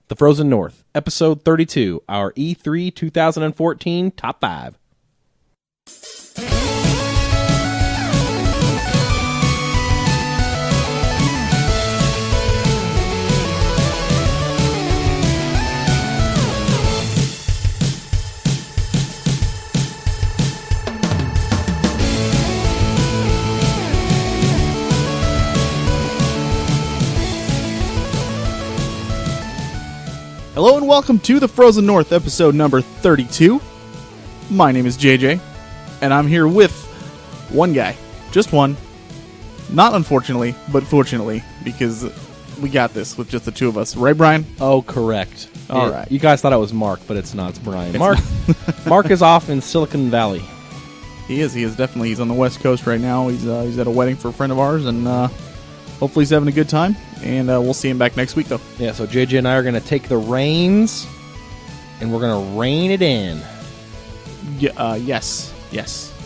The Frozen North, Episode 32, our E3 2014 Top 5. Hello and welcome to the Frozen North, episode number 32. My name is JJ, and I'm here with one guy. Just one. Not unfortunately, but fortunately, because we got this with just the two of us. Right, Brian? Oh, correct. All right. You guys thought it was Mark, but it's not. It's Brian. It's Mark Mark is off in Silicon Valley. He is definitely. He's on the West Coast right now. He's at a wedding for a friend of ours, and hopefully he's having a good time. And we'll see him back next week, though. Yeah, so JJ and I are going to take the reins, and we're going to rein it in. Yes.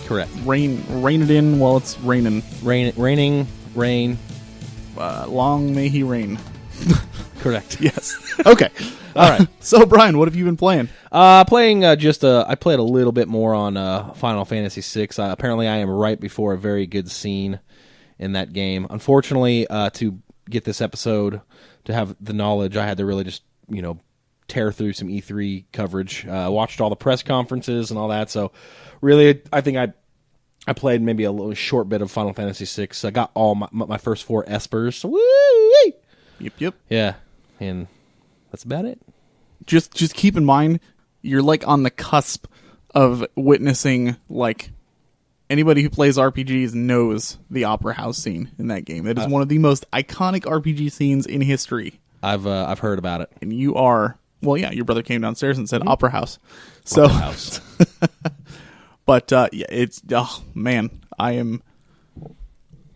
Correct. Rain it in while it's raining. Rain. Long may he reign. Correct. Yes. Okay. All right. So, Brian, what have you been playing? I played a little bit more on Final Fantasy VI. Apparently, I am right before a very good scene in that game. Unfortunately, to get this episode, to have the knowledge, I had to really just, tear through some E3 coverage. Watched all the press conferences and all that. So, really, I think I played maybe a little short bit of Final Fantasy VI. I got all my first 4 Espers. Woo! Yep. Yeah, and that's about it. Just keep in mind, you're like on the cusp of witnessing, like, anybody who plays RPGs knows the Opera House scene in that game. It is one of the most iconic RPG scenes in history. I've heard about it. And you are, well, yeah, your brother came downstairs and said Opera House. So, Opera House. But yeah, it's, oh man, I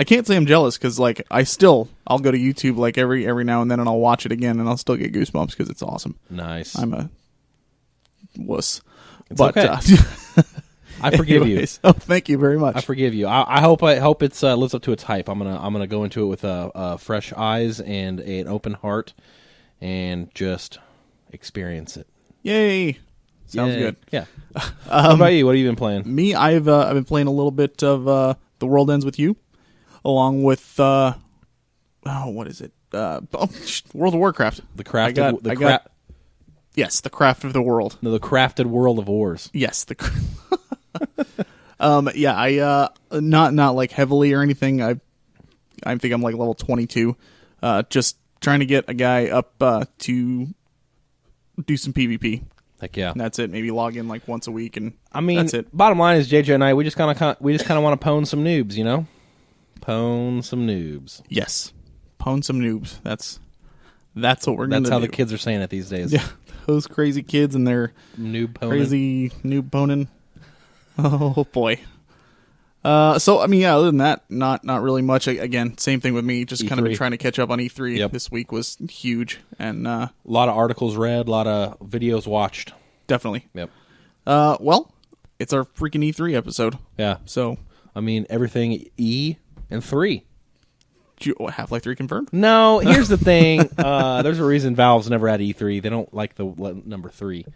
can't say I'm jealous because, like, I'll go to YouTube like every now and then and I'll watch it again and I'll still get goosebumps because it's awesome. Nice. I'm a wuss. It's but okay. I forgive you. Oh, thank you very much. I forgive you. I hope it's lives up to its hype. I'm gonna go into it with fresh eyes and an open heart, and just experience it. Yay! Sounds Yay. good. Yeah. What about you? What have you been playing? Me, I've been playing a little bit of The World Ends With You, along with what is it? World of Warcraft. The craft. Yes, The Craft of the World. No, the crafted world of wars. Yes, yeah, I not like heavily or anything. I think I'm like level 22. Just trying to get a guy up to do some PvP. Heck yeah. And that's it. Maybe log in like once a week, and I mean, that's it. Bottom line is JJ and I we just kind of want to pwn some noobs, Pwn some noobs. Yes, pwn some noobs. That's what we're going to do. That's how the kids are saying it these days. Yeah, those crazy kids and their Noob poning. crazy noob poning. Oh boy. So I mean, yeah. Other than that, not really much. Again, same thing with me. Just kind of been trying to catch up on E3. Yep. This week was huge, and a lot of articles read, a lot of videos watched. definitely. Yep. Well, it's our freaking E3 episode. Yeah. So, I mean, everything E and 3. Half-Life 3 confirmed? No, here's the thing. There's a reason Valve's never had E3. They don't like the number 3.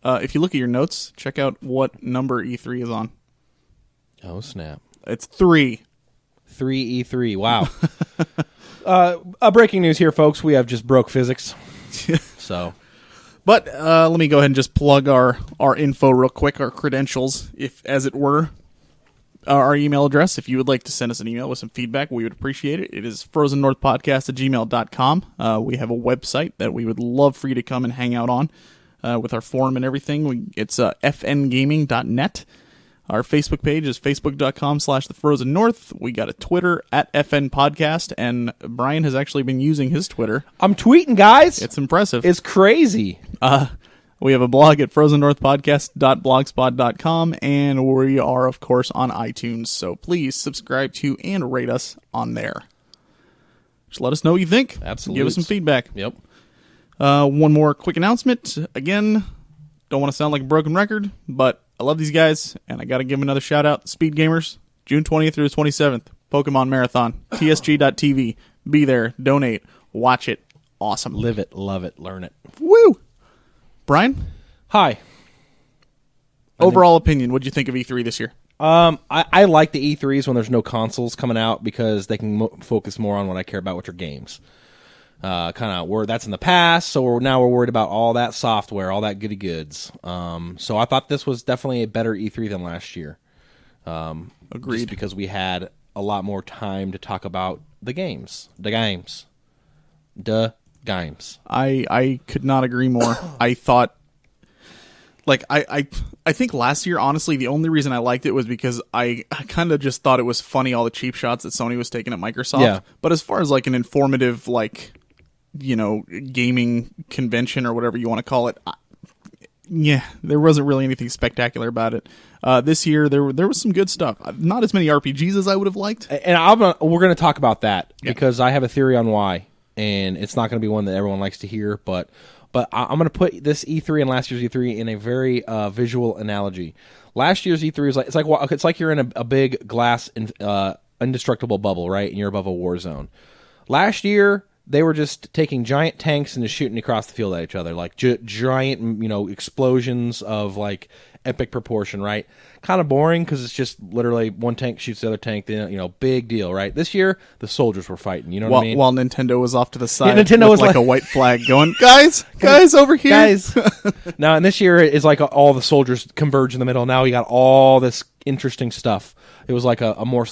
If you look at your notes, check out what number E3 is on. Oh, snap. It's 3. 3E3. Wow. Breaking news here, folks. We have just broke physics. So, But let me go ahead and just plug our info real quick, our credentials, if as it were. Our email address, if you would like to send us an email with some feedback, we would appreciate it. It is frozennorthpodcast@gmail.com. We have a website that we would love for you to come and hang out on with our forum and everything. It's fngaming.net. Our Facebook page is facebook.com/thefrozennorth. We got a Twitter @FNPodcast, and Brian has actually been using his Twitter. I'm tweeting, guys. It's impressive. It's crazy. We have a blog at frozennorthpodcast.blogspot.com, and we are, of course, on iTunes. So please subscribe to and rate us on there. Just let us know what you think. Absolutely. Give us some feedback. Yep. One more quick announcement. Again, don't want to sound like a broken record, but I love these guys, and I got to give them another shout out. Speed Gamers, June 20th through the 27th, Pokemon Marathon, TSG.TV. Be there, donate, watch it, awesome. Live it, love it, learn it. Woo! Brian, Hi. overall opinion, what'd you think of E3 this year? I like the E3s when there's no consoles coming out because they can focus more on what I care about, which are games. That's in the past, so now we're worried about all that software, all that goody goods. So I thought this was definitely a better E3 than last year. Agreed. Just because we had a lot more time to talk about the games. I could not agree more. I thought, like, I think last year, honestly, the only reason I liked it was because I kind of just thought it was funny, all the cheap shots that Sony was taking at Microsoft. Yeah. But as far as, like, an informative, like, gaming convention or whatever you want to call it, there wasn't really anything spectacular about it. This year, there was some good stuff. Not as many RPGs as I would have liked. And we're going to talk about that because I have a theory on why, and it's not going to be one that everyone likes to hear, but I'm going to put this E3 and last year's E3 in a very visual analogy. Last year's E3 is it's like you're in a big glass indestructible bubble, right? And you're above a war zone. Last year, they were just taking giant tanks and just shooting across the field at each other, like giant, explosions of like epic proportion, right? Kind of boring because it's just literally one tank shoots the other tank. Then big deal, right? This year the soldiers were fighting. You know what I mean? While Nintendo was off to the side, Nintendo was like a white flag going, guys over here, guys. Now, and this year is like all the soldiers converge in the middle. Now you got all this interesting stuff. It was like a more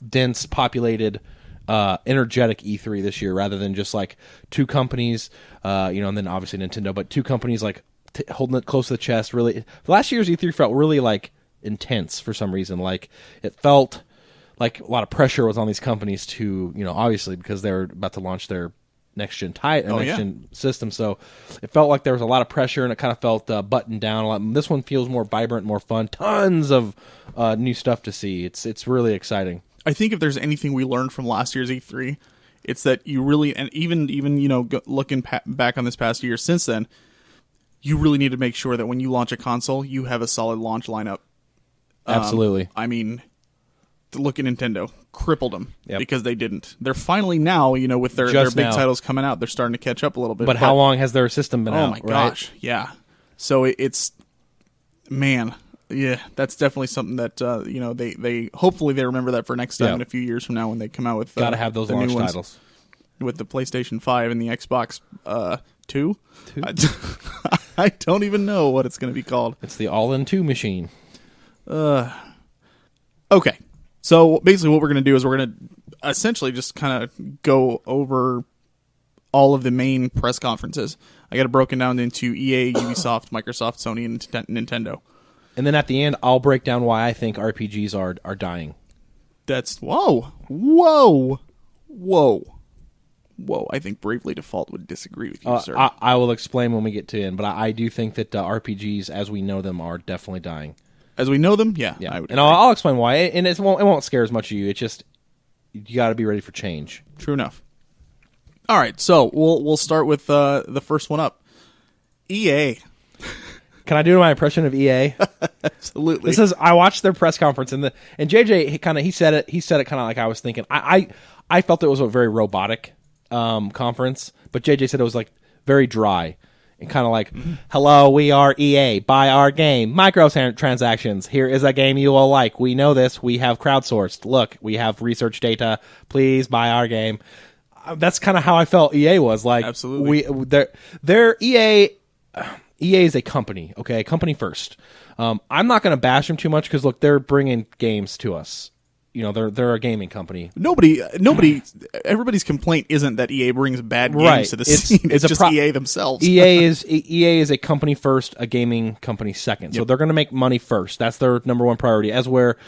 dense, populated, energetic E3 this year, rather than just like two companies, and then obviously Nintendo, but two companies like holding it close to the chest. Really, last year's E3 felt really like intense for some reason. Like it felt like a lot of pressure was on these companies to, obviously because they're about to launch their next gen gen system. So it felt like there was a lot of pressure, and it kind of felt buttoned down a lot. This one feels more vibrant, more fun. Tons of new stuff to see. It's really exciting. I think if there's anything we learned from last year's E3, it's that you really, and even looking back on this past year since then, you really need to make sure that when you launch a console, you have a solid launch lineup. Absolutely. I mean, look at Nintendo. Crippled them because they didn't. They're finally now, with their big titles coming out, they're starting to catch up a little bit. But how long has their system been out? Oh my gosh, yeah. So it's, man, yeah, that's definitely something that they hopefully they remember that for next time in a few years from now when they come out with got to have those launch titles with the PlayStation 5 and the Xbox 2. I don't even know what it's going to be called. It's the all-in-2 machine. Okay. So basically what we're going to do is we're going to essentially just kind of go over all of the main press conferences. I got it broken down into EA, Ubisoft, Microsoft, Sony, and Nintendo. And then at the end, I'll break down why I think RPGs are dying. That's... Whoa. I think Bravely Default would disagree with you, sir. I will explain when we get to it, but I do think that RPGs, as we know them, are definitely dying. As we know them, yeah. I would agree. I'll explain why, and it won't scare as much of you. It's just, you got to be ready for change. True enough. All right, so we'll start with the first one up. EA. Can I do my impression of EA? Absolutely. I watched their press conference, and JJ he said it kind of like I was thinking. I felt it was a very robotic conference, but JJ said it was like very dry and kind of like, hello, we are EA, buy our game, microtransactions, here is a game you will like, we know this, we have crowdsourced, look, we have research data, please buy our game. That's kind of how I felt EA was like. Absolutely. They're EA is a company, okay, company first. I'm not going to bash them too much because look, they're bringing games to us. They're a gaming company. Nobody. Everybody's complaint isn't that EA brings bad games to the scene. It's just EA themselves. EA is a company first, a gaming company second. So they're going to make money first. That's their number one priority. As where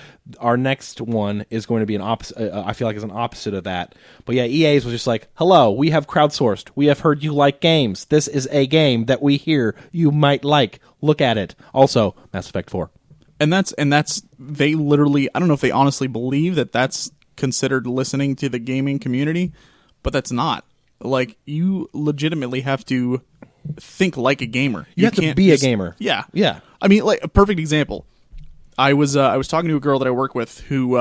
our next one is going to be an opposite. I feel like is an opposite of that. But yeah, EA's was just like, hello, we have crowdsourced. We have heard you like games. This is a game that we hear you might like. Look at it. Also, Mass Effect 4. And that's they literally, I don't know if they honestly believe that that's considered listening to the gaming community, but that's not. Like, you legitimately have to think like a gamer. You have to be a gamer. Yeah. Yeah. I mean, like, a perfect example. I was talking to a girl that I work with who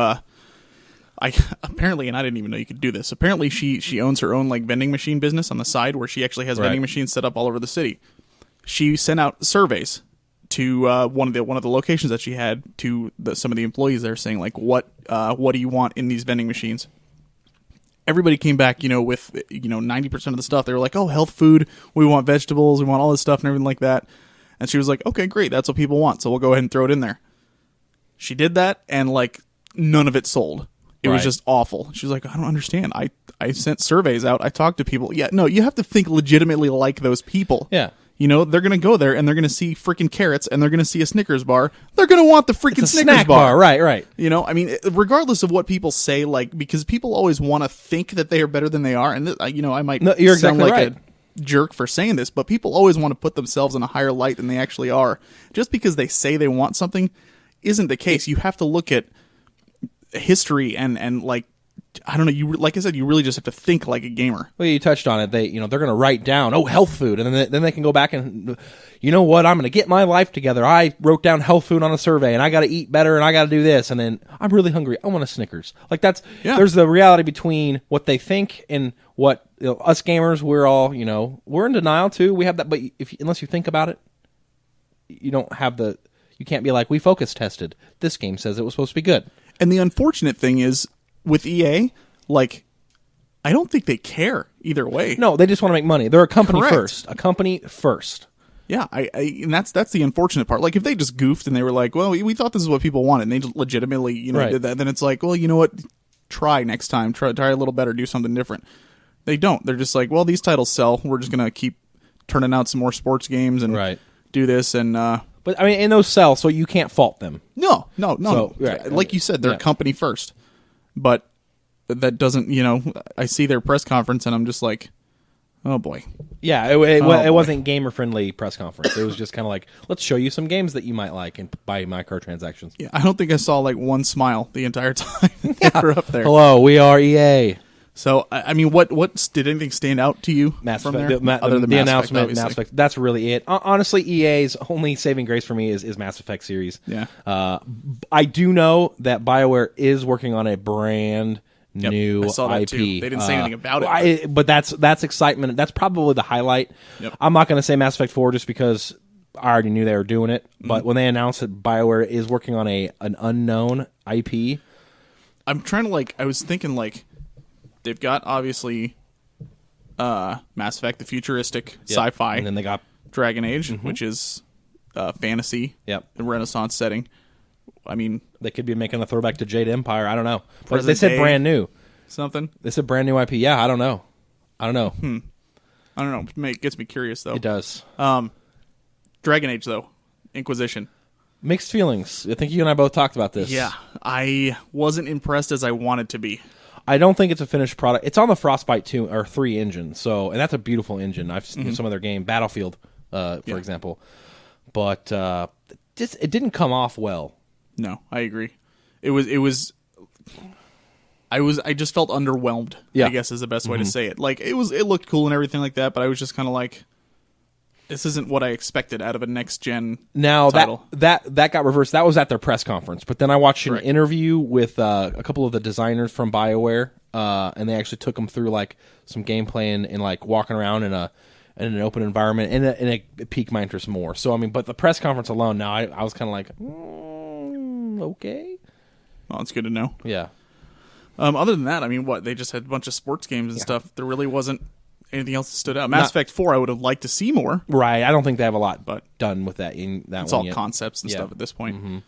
I apparently, and I didn't even know you could do this. Apparently, she owns her own like vending machine business on the side where she actually has vending machines set up all over the city. She sent out surveys to one of the locations that she had to some of the employees there, saying like, what do you want in these vending machines? Everybody came back, with 90% of the stuff. They were like, oh, health food. We want vegetables. We want all this stuff and everything like that. And she was like, okay, great. That's what people want. So we'll go ahead and throw it in there. She did that, and like none of it sold. It was just awful. She was like, I don't understand. I sent surveys out. I talked to people. Yeah, no, you have to think legitimately like those people. Yeah. They're going to go there, and they're going to see freaking carrots, and they're going to see a Snickers bar. They're going to want the freaking It's a Snickers snack bar. Right. Regardless of what people say, like, because people always want to think that they are better than they are, and, I might you're sound exactly like right. a jerk for saying this, but people always want to put themselves in a higher light than they actually are. Just because they say they want something isn't the case. You have to look at history and like, I don't know. Like I said, you really just have to think like a gamer. Well, you touched on it. They're going to write down, health food, and then they can go back and, you know what? I'm going to get my life together. I wrote down health food on a survey, and I got to eat better, and I got to do this, and then I'm really hungry. I want a Snickers. Like there's the reality between what they think and what us gamers. We're all, we're in denial too. We have that, but unless you think about it, you don't have you can't be like, we focus tested. This game says it was supposed to be good. And the unfortunate thing is, with EA, like, I don't think they care either way. No, they just want to make money. They're a company Correct. first. A company first. Yeah, and that's the unfortunate part. Like, if they just goofed and they were like, well, we thought this is what people wanted, and they just legitimately, Right. did that, then it's like, well, you know what? Try next time. Try a little better. Do something different. They don't. They're just like, well, these titles sell. We're just going to keep turning out some more sports games and Right. do this. And But, and those sell, so you can't fault them. no. So, right. Like you said, they're Yeah. a company first. But that doesn't, I see their press conference and I'm just like, oh boy. Yeah, it wasn't gamer-friendly press conference. It was just kind of like, let's show you some games that you might like and buy microtransactions. Yeah, I don't think I saw like one smile the entire time they were up there. Hello, we are EA. So, I mean, what did anything stand out to you Mass from Effect, there? Other than the Mass announcement, Effect, Mass obviously. Effect. That's really it. Honestly, EA's only saving grace for me is Mass Effect series. Yeah. I do know that BioWare is working on a brand new I saw that IP. too. They didn't say anything about it. But that's excitement. That's probably the highlight. Yep. I'm not going to say Mass Effect 4 just because I already knew they were doing it. But when they announced that BioWare is working on an unknown IP, I'm trying to I was thinking they've got obviously Mass Effect, the futuristic sci-fi, and then they got Dragon Age, which is fantasy, Yep. the Renaissance setting. I mean, they could be making a throwback to Jade Empire. I don't know. But Present they said day. brand new. something. They said brand new IP. Yeah, I don't know. I don't know. It gets me curious though. It does. Dragon Age though, Inquisition. Mixed feelings. I think you and I both talked about this. Yeah, I wasn't impressed as I wanted to be. I don't think it's a finished product. It's on the Frostbite 2 or 3 engine, and that's a beautiful engine. I've seen some of their game, Battlefield, for example, but it didn't come off well. No, I agree. I just felt underwhelmed. Yeah. I guess is the best way to say it. Like it looked cool and everything like that, but I was just kind of like, this isn't what I expected out of a next gen Now title. that got reversed. That was at their press conference, but then I watched an Correct. interview with a couple of the designers from BioWare, and they actually took them through like some gameplay and like walking around in an open environment, and it piqued my interest more. So I mean, but the press conference alone, now I was kind of like, okay, Well, it's good to know. yeah. Other than that, I mean, they just had a bunch of sports games and stuff. There really wasn't anything else that stood out. Mass Effect 4, I would have liked to see more. Right, I don't think they have a lot But done with that in that It's one all yet. concepts and Yeah. stuff at this point.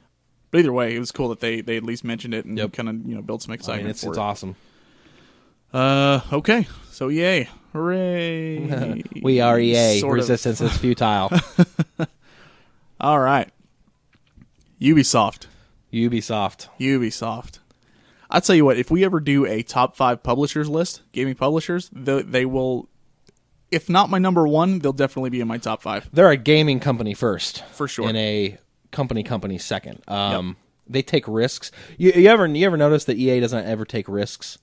But either way, it was cool that they at least mentioned it and kind of built some I excitement mean, it's for it. awesome. Okay, so yay, hooray! We are EA. Sort of. Resistance is futile. All right, Ubisoft. Ubisoft. I'll tell you what, if we ever do a top 5 publishers list, gaming publishers, they will, if not my number 1, they'll definitely be in my top 5. They're a gaming company first, For sure. and a company second. They take risks. You ever notice that EA doesn't ever take risks?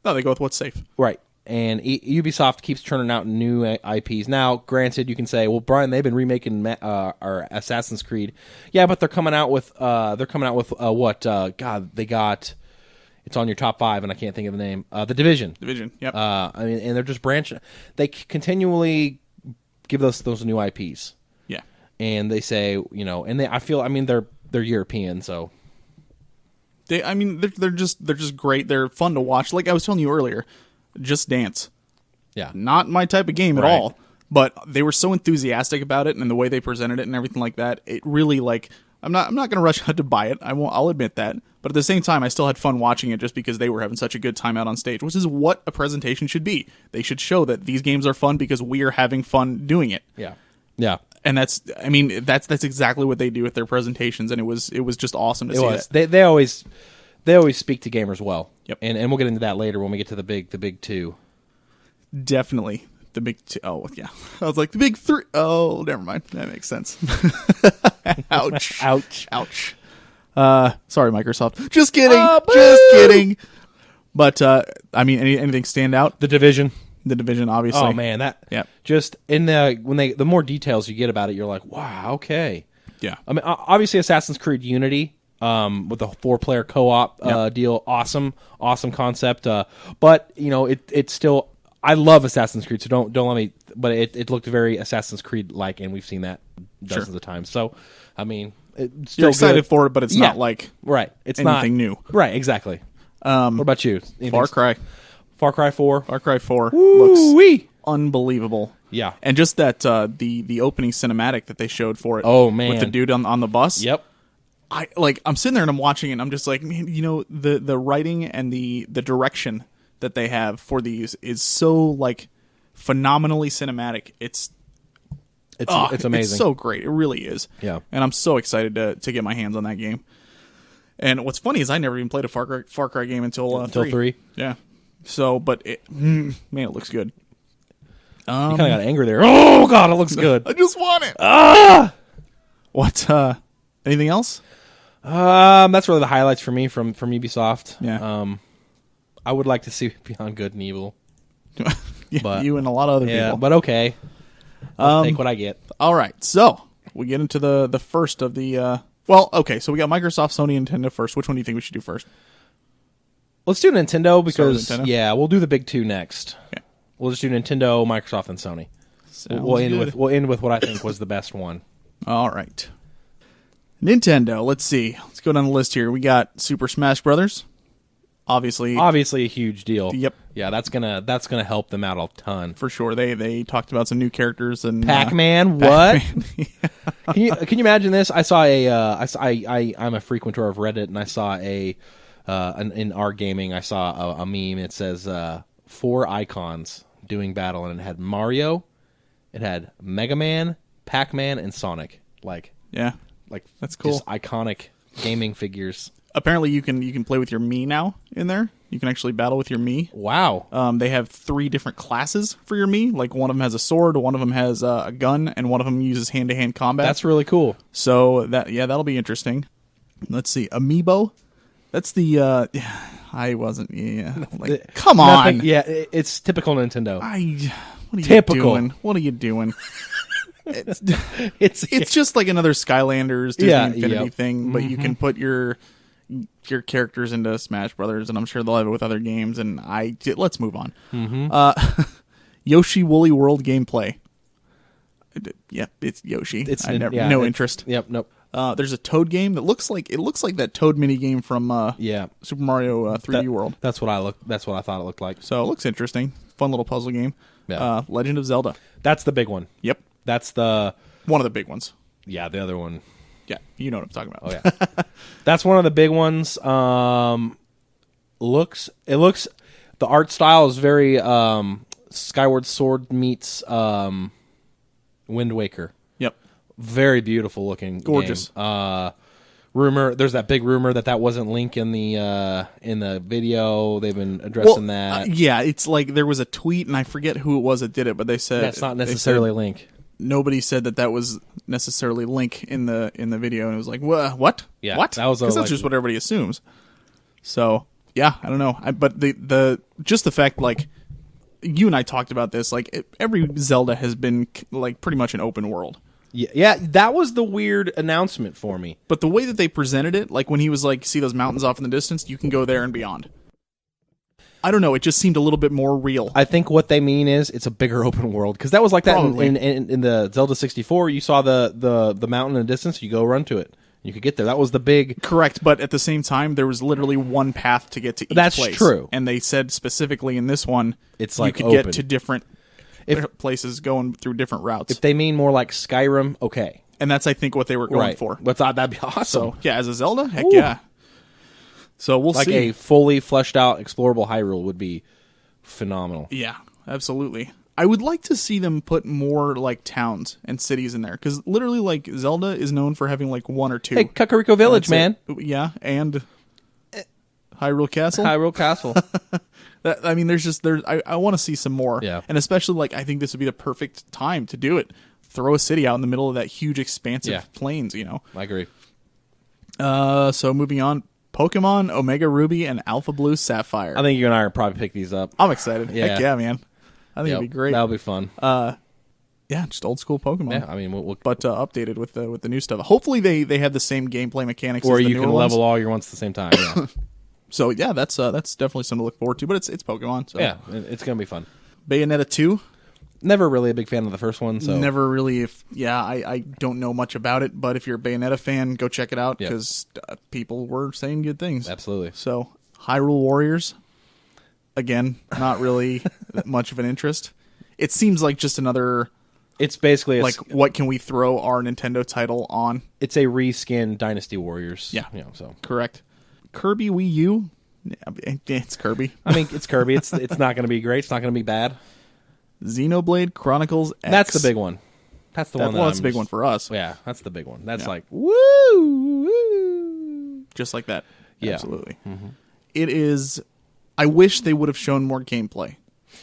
No, they go with what's safe. Right. And Ubisoft keeps churning out new IPs. Now, granted, you can say, "Well, Brian, they've been remaking our Assassin's Creed." Yeah, but they're coming out with what? God, they got. It's on your top 5, and I can't think of the name. The Division. Division. Yep. I mean, and they're just branching. They continually give us those new IPs, yeah. and they say, and I feel, I mean, they're European, so They're just great. They're fun to watch. Like I was telling you earlier, Just Dance. yeah, Not my type of game at Right. all. But they were so enthusiastic about it and the way they presented it and everything like that. It really I'm not going to rush out to buy it. I'll admit that. But at the same time, I still had fun watching it just because they were having such a good time out on stage, which is what a presentation should be. They should show that these games are fun because we are having fun doing it. yeah. And that's exactly what they do with their presentations, and it was just awesome to see that. They always speak to gamers well. Yep. And we'll get into that later when we get to the big 2. Definitely. The big 2. Oh, yeah. I was like, the big 3. Oh, never mind. That makes sense. Ouch. Ouch. Sorry, Microsoft. Just kidding. Boo! Just kidding. But, anything stand out? The Division. The Division, obviously. Oh man, that Yep. just in the more details you get about it, you're like, wow, okay. Yeah. I mean, obviously Assassin's Creed Unity, with the 4-player co-op deal, awesome concept. But it's still, I love Assassin's Creed, so don't let me. But it looked very Assassin's Creed like, and we've seen that dozens of times. So, I mean, it's still You're excited good. for it, but it's not like right. It's anything not new. Right, exactly. What about you? Far Cry. Far Cry 4. Far Cry 4 Woo-wee. looks unbelievable. Yeah. And just that the opening cinematic that they showed for it. Oh, man. With the dude on the bus. Yep. I'm sitting there and I'm watching it and I'm just like, man, the writing and the direction that they have for these is so like phenomenally cinematic. It's amazing. It's so great. It really is. Yeah. And I'm so excited to get my hands on that game. And what's funny is I never even played a Far Cry game until 3. Yeah. So, but man, it looks good. You kind of got angry there. Oh god, it looks good. I just want it. What? Anything else? That's really the highlights for me from Ubisoft. Yeah. I would like to see Beyond Good and Evil. Yeah, But- you and a lot of other Yeah, people. but okay. I'll take what I get. All right, so we get into the first of the. Well, okay, so we got Microsoft, Sony, and Nintendo first. Which one do you think we should do first? Let's do Nintendo because Nintendo? yeah, we'll do the big 2 next. Okay. We'll just do Nintendo, Microsoft, and Sony. Sounds We'll end good. with what I think was the best one. All right. Nintendo. Let's see. Let's go down the list here. We got Super Smash Brothers. Obviously, Obviously, a huge deal. Yep. Yeah, that's gonna help them out a ton. for sure. They talked about some new characters and Pac-Man, what? Pac-Man. Can you imagine this? I saw I'm a frequenter of Reddit, and I saw in our gaming, I saw a meme. It says 4 icons doing battle, and it had Mario, it had Mega Man, Pac-Man, and Sonic. Like That's cool. Just iconic gaming figures. Apparently, you can play with your Mii now in there. You can actually battle with your Mii. Wow. They have 3 different classes for your Mii. Like one of them has a sword, one of them has a gun, and one of them uses hand-to-hand combat. That's really cool. So that'll be interesting. Let's see, Amiibo. That's the I wasn't. Yeah, like come on. Nothing, yeah, it's typical Nintendo. What are Typical. you doing? What are you doing? It's It's just like another Skylanders Disney Yeah, Infinity yep. thing, but you can put your characters into Smash Brothers, and I'm sure they'll have it with other games. And let's move on. Yoshi Woolly World gameplay. Yep, it's Yoshi. I never no interest. Yep, nope. There's a Toad game that looks like that Toad mini game from Yeah, Super Mario 3D World. That's what I thought it looked like. So it looks interesting. Fun little puzzle game. Yeah. Legend of Zelda. That's the big one. Yep, That's the one of the big ones. the other one. Yeah, you know what I'm talking about. Oh yeah, that's one of the big ones. Looks the art style is very Skyward Sword meets Wind Waker. Yep. Very beautiful looking, Gorgeous. game. There's that big rumor that wasn't Link in the video. They've been addressing that. Yeah, it's like there was a tweet, and I forget who it was that did it, but they said That's not they said necessarily Link. Nobody said that was necessarily Link in the video, and it was like, what? Yeah, what? that was because that's just what everybody assumes. So yeah, I don't know, but the just the fact, like you and I talked about this, like every Zelda has been like pretty much an open world. Yeah, that was the weird announcement for me. But the way that they presented it, like when he was like, see those mountains off in the distance, you can go there and beyond. I don't know. It just seemed a little bit more real. I think what they mean is it's a bigger open world, because that was like that in the Zelda 64. You saw the mountain in the distance, you go run to it. You could get there. That was the big... Correct, but at the same time, there was literally one path to get to each That's place. true. And they said specifically in this one, it's you like could open. get to different places going through different routes. If they mean more like Skyrim, okay. And that's, I think, what they were going Right. for. That'd be awesome. So, yeah, as a Zelda, heck Ooh. yeah. So we'll Like see. a fully fleshed out, explorable Hyrule would be phenomenal. Yeah, absolutely. I would like to see them put more like towns and cities in there, because literally, like, Zelda is known for having like one or two. Hey, Kakariko Village, man. Yeah, and Hyrule Castle. Hyrule Castle. I mean, I want to see some more. Yeah. And especially, like, I think this would be the perfect time to do it. Throw a city out in the middle of that huge, expansive plains, you know. I agree. So moving on, Pokemon Omega Ruby and Alpha Blue Sapphire. I think you and I will probably pick these up. I'm excited. Yeah. Heck yeah, man. I think it'd be great. That'll be fun. Yeah, just old school Pokemon. Yeah, I mean, we'll But updated with the new stuff. Hopefully they have the same gameplay mechanics or as the you newer can ones. level all your ones at the same time. Yeah, So yeah, that's definitely something to look forward to. But it's Pokemon. So. yeah, it's gonna be fun. Bayonetta 2. Never really a big fan of the first one, so Never really. I don't know much about it. But if you're a Bayonetta fan, go check it out, Yep. because people were saying good things. absolutely. So Hyrule Warriors. Again, not really much of an interest. It seems like just another. It's basically Like, what can we throw our Nintendo title on? it's a reskin Dynasty Warriors. Yeah. you know, so Correct. Kirby Wii U. Yeah, it's Kirby. I mean, it's Kirby. It's not going to be great. It's not going to be bad. Xenoblade Chronicles X. That's the big one. That's the one. Well, that's a big one for us. Yeah, that's the big one. That's Yeah. like woo. Just like that. Yeah. Absolutely. It is. I wish they would have shown more gameplay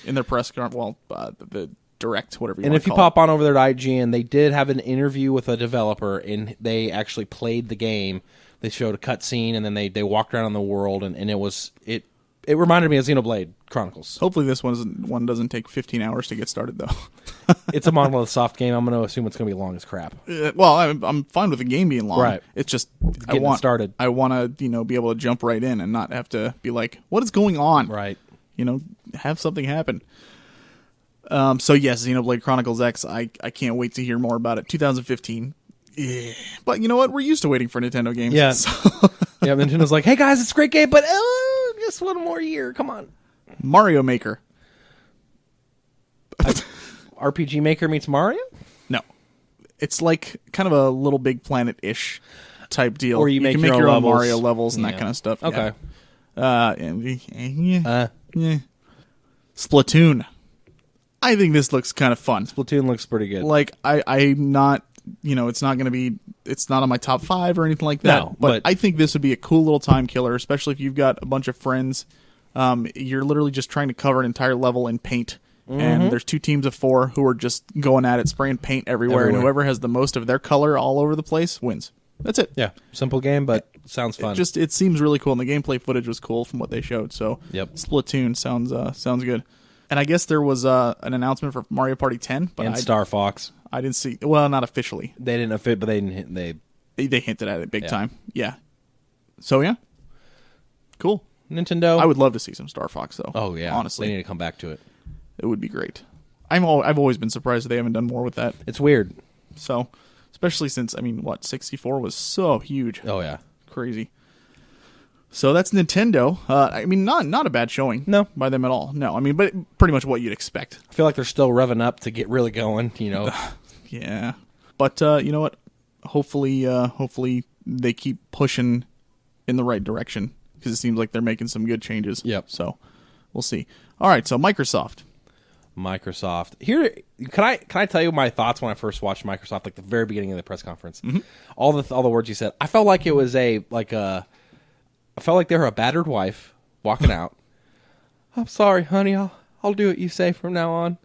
in their press conference. Well, the direct, whatever you And want if you to call pop on over there to IGN, they did have an interview with a developer, and they actually played the game. They showed a cutscene, and then they walked around the world, and it reminded me of Xenoblade Chronicles. Hopefully this one doesn't take 15 hours to get started, though. It's a Monolith Soft game. I'm going to assume it's going to be long as crap. Well, I'm fine with the game being long. Right. It's just getting it started. I want to be able to jump right in and not have to be like, what is going on? Right. Have something happen. So yes, Xenoblade Chronicles X. I can't wait to hear more about it. 2015. Yeah. But you know what? We're used to waiting for Nintendo games. Yeah. So- Yeah, Nintendo's like, hey guys, it's a great game, but just one more year. Come on. Mario Maker. RPG Maker meets Mario? No. It's like kind of a Little Big Planet-ish type deal. Or you can make make your your own own levels. Mario levels and that Yeah. kind of stuff. Okay. Yeah. Splatoon. I think this looks kind of fun. Splatoon looks pretty good. Like, I'm not, it's not going to be, it's not on my top 5 or anything like that. No, but but- I think this would be a cool little time killer, especially if you've got a bunch of friends. You're literally just trying to cover an entire level in paint. And there's 2 teams of 4 who are just going at it, spraying paint everywhere. And whoever has the most of their color all over the place wins. That's it. Yeah, simple game, but sounds fun. It seems really cool, and the gameplay footage was cool from what they showed. So, Yep. Splatoon sounds good. And I guess there was an announcement for Mario Party 10, but and Star Fox. I didn't see. Well, not officially. They didn't fit, but they didn't hit. They hinted at it big Yeah. time. Yeah. So yeah, cool. Nintendo. I would love to see some Star Fox though. Oh yeah, honestly, they need to come back to it. it would be great. I've always been surprised that they haven't done more with that. It's weird. So, especially since 64 was so huge. Oh yeah. Crazy. So that's Nintendo. Not a bad showing. No. By them at all. No, but pretty much what you'd expect. I feel like they're still revving up to get really going. Yeah. But you know what? Hopefully they keep pushing in the right direction, because it seems like they're making some good changes. Yep. So we'll see. All right. So Microsoft. Here, can I tell you my thoughts when I first watched Microsoft, like the very beginning of the press conference? Mm-hmm. All the words you said, I felt like it was I felt like they were a battered wife walking out. I'm sorry, honey. I'll do what you say from now on.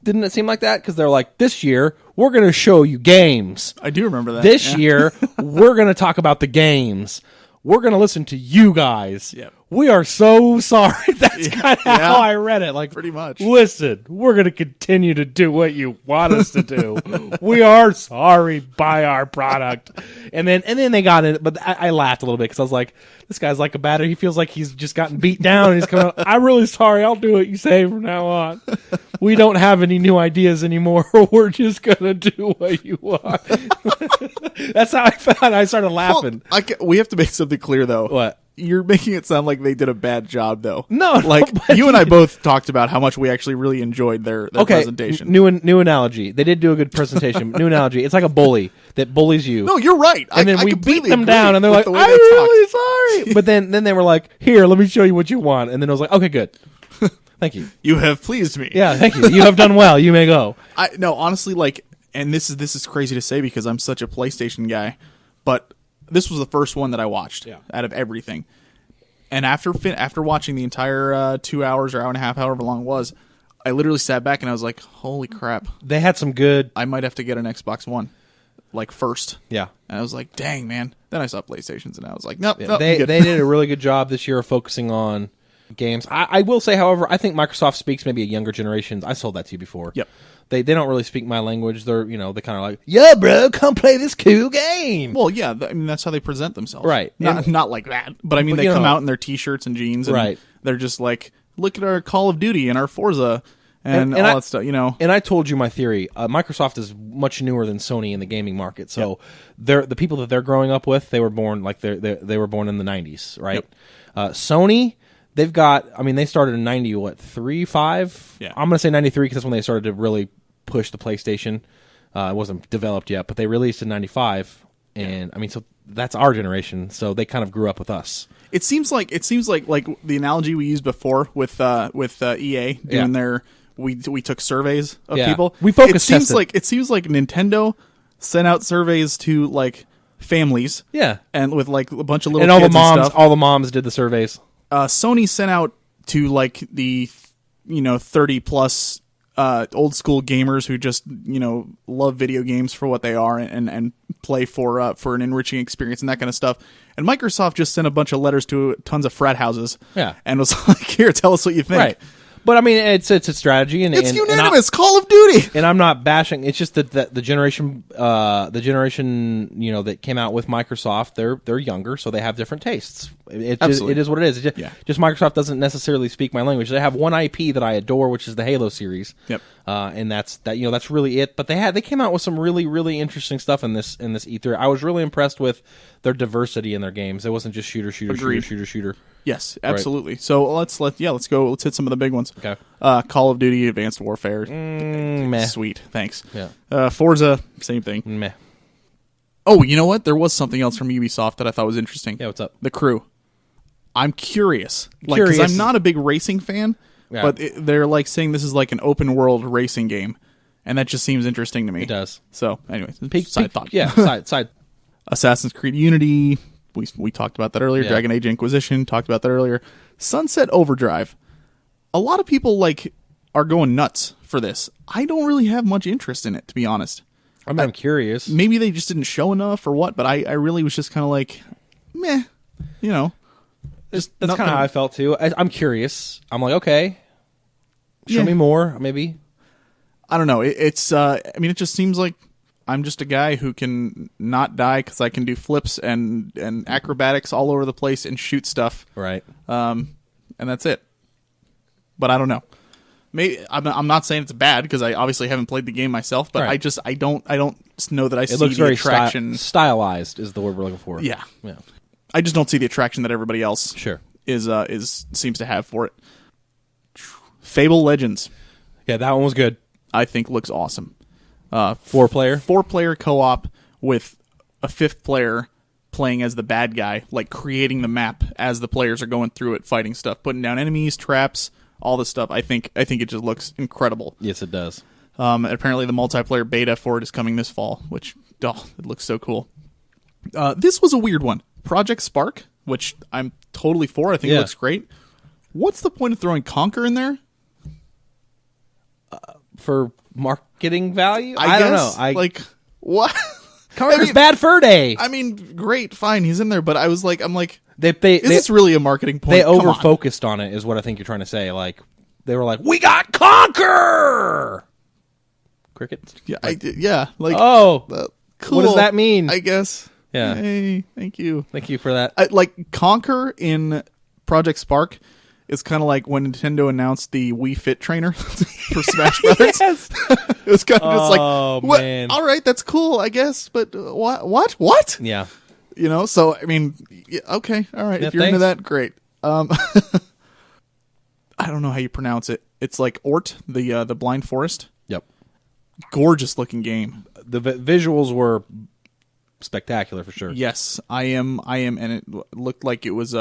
Didn't it seem like that? Because they're like, this year we're going to show you games. I do remember that. This Yeah. year we're going to talk about the games. We're going to listen to you guys. Yep. we are so sorry. That's kind of Yeah. how I read it. Like, Pretty much. listen, we're going to continue to do what you want us to do. We are sorry. Buy our product. And then they got in it, but I laughed a little bit because I was like, this guy's like a batter. He feels like he's just gotten beat down. And he's coming. I'm really sorry. I'll do what you say from now on. We don't have any new ideas anymore. We're just gonna do what you want. That's how I felt. I started laughing. Well, we have to make something clear, though. What? You're making it sound like they did a bad job, though. No, like but you and I both talked about how much we actually really enjoyed their presentation. New analogy. They did do a good presentation. New analogy. It's like a bully that bullies you. No, you're right. And then I we beat completely them agree down, and they're with like, the way "I'm they talked. really sorry." But then they were like, "Here, let me show you what you want." And then I was like, "Okay, good. Thank you. You have pleased me. Yeah, thank you. You have done well. You may go." No, honestly, like, and this is crazy to say because I'm such a PlayStation guy, but this was the first one that I watched out of everything. And after watching the entire 2 hours or hour and a half, however long it was, I literally sat back and I was like, "Holy crap! They had some good. I might have to get an Xbox One, like first." Yeah. And I was like, "Dang, man!" Then I saw PlayStations, and I was like, "Nope, Yeah, nope." they I'm good. did a really good job this year of focusing on games. I will say, however, I think Microsoft speaks maybe a younger generation. I sold that to you before. Yep. They don't really speak my language. They're they kind of like, yeah, bro, come play this cool game. Well, yeah, I mean that's how they present themselves, Right. Not like that, but I mean But, they you come know. out in their t-shirts and jeans, and Right. they're just like, "Look at our Call of Duty and our Forza and all that stuff," And I told you my theory. Microsoft is much newer than Sony in the gaming market. So they're the people that they're growing up with. They were born they were born in the 90s, right? Sony. They've got. I mean, they started in 3, 5. Yeah. I'm gonna say 93 because that's when they started to really push the PlayStation. It wasn't developed yet, but they released in 95, and I mean, so that's our generation. So they kind of grew up with us. It seems like the analogy we used before with EA doing their we took surveys of Yeah. people. We focus it seems tested. like Nintendo sent out surveys to like families, Yeah, and with like a bunch of little and all kids the moms, and stuff. all the moms did the surveys. Sony sent out to like the 30 plus old school gamers who just love video games for what they are and play for an enriching experience and that kind of stuff. And Microsoft just sent a bunch of letters to tons of frat houses. Yeah. And was like, "Here, tell us what you think." Right. But I mean, it's a strategy, and It's and, unanimous. Call of Duty. And I'm not bashing. It's just that the generation that came out with Microsoft, they're younger, so they have different tastes. Absolutely. It is what it is. It's just, Yeah. just Microsoft doesn't necessarily speak my language. They have one IP that I adore, which is the Halo series. Yep. And that's really it. But they came out with some really, really interesting stuff in this E3. I was really impressed with their diversity in their games. It wasn't just shooter. Agreed. Shooter. Yes, absolutely. So let's go. Let's hit some of the big ones. Okay. Call of Duty: Advanced Warfare. Meh. Sweet. Thanks. Yeah. Forza, same thing. Meh. Oh, you know what? There was something else from Ubisoft that I thought was interesting. Yeah, what's up? The Crew. I'm curious. Because I'm not a big racing fan, Yeah. but they're like saying this is like an open world racing game, and that just seems interesting to me. It does. So, anyways, side thought. Yeah, side. Assassin's Creed Unity. We talked about that earlier. Yeah. Dragon Age Inquisition. Talked about that earlier. Sunset Overdrive. A lot of people are going nuts for this. I don't really have much interest in it, to be honest. I'm curious. Maybe they just didn't show enough or what, but I really was just kind of like, meh, Just That's nothing- kind of how I felt too. I'm curious. I'm like, okay, show Yeah. me more, maybe. I don't know. It's I mean, it just seems like I'm just a guy who can not die because I can do flips and acrobatics all over the place and shoot stuff. Right. And that's it. But I don't know. Maybe I'm not saying it's bad because I obviously haven't played the game myself. But Right. I don't know that I It see looks the very attraction. stylized is the word we're looking for. Yeah, Yeah. I just don't see the attraction that everybody else Sure. is seems to have for it. Fable Legends, Yeah, that one was good. I think looks awesome. 4-player. 4-player co-op with a 5th player playing as the bad guy, like creating the map as the players are going through it, fighting stuff, putting down enemies, traps, all this stuff. I think it just looks incredible. Yes, it does. Apparently the multiplayer beta for it is coming this fall, which it looks so cool. This was a weird one. Project Spark, which I'm totally for. I think it Yeah. looks great. What's the point of throwing Conquer in there? For marketing value, I don't know. like what? Conquer's I mean- Bad Fur Day. I mean, great, fine, he's in there, but I'm like, They Is this really a marketing point? they Come over on. focused on it is what I think you're trying to say. Like they were like, we got Conquer. Crickets. Yeah. Like, Oh, cool. what does that mean? I guess. Yeah. Hey, thank you. Thank you for that. Like Conquer in Project Spark is kind of like when Nintendo announced the Wii Fit trainer for Smash Brothers. Yes. It was kind of just like, Oh, what? man. All right, that's cool, I guess, but what? Yeah. You know, so I mean, yeah, okay, all right. Yeah, If you're into thanks. that, great. I don't know how you pronounce it. It's like Ort, the Blind Forest. Yep. Gorgeous looking game. The visuals were spectacular for sure. Yes, I am, and it looked like it was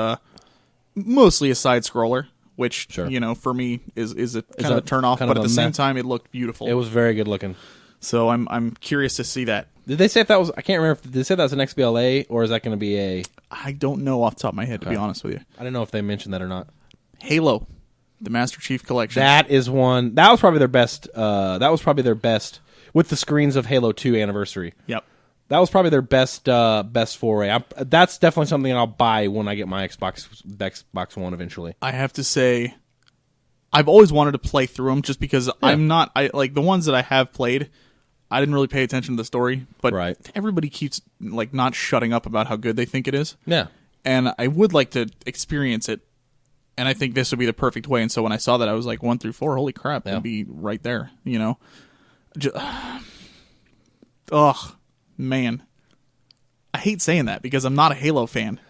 mostly a side scroller, which Sure. you know for me is a kind of a turn off. kind But of at a the same meh. time, it looked beautiful. It was very good looking. So I'm curious to see that. Did they say if that was? I can't remember. Did they say that was an XBLA or is that going to be a? I don't know off the top of my head, to be honest with you. I don't know if they mentioned that or not. Halo, the Master Chief Collection. That is one. That was probably their best. That was probably their best with the screens of Halo 2 Anniversary. Yep. That was probably their best foray. That's definitely something I'll buy when I get my Xbox One eventually. I have to say, I've always wanted to play through them just because I'm not. I like the ones that I have played. I didn't really pay attention to the story, but Right. everybody keeps like not shutting up about how good they think it is. Yeah. And I would like to experience it, and I think this would be the perfect way. And so when I saw that, I was like 1 through 4, holy crap, Yeah. it'd be right there. You know, ugh, man, I hate saying that because I'm not a Halo fan,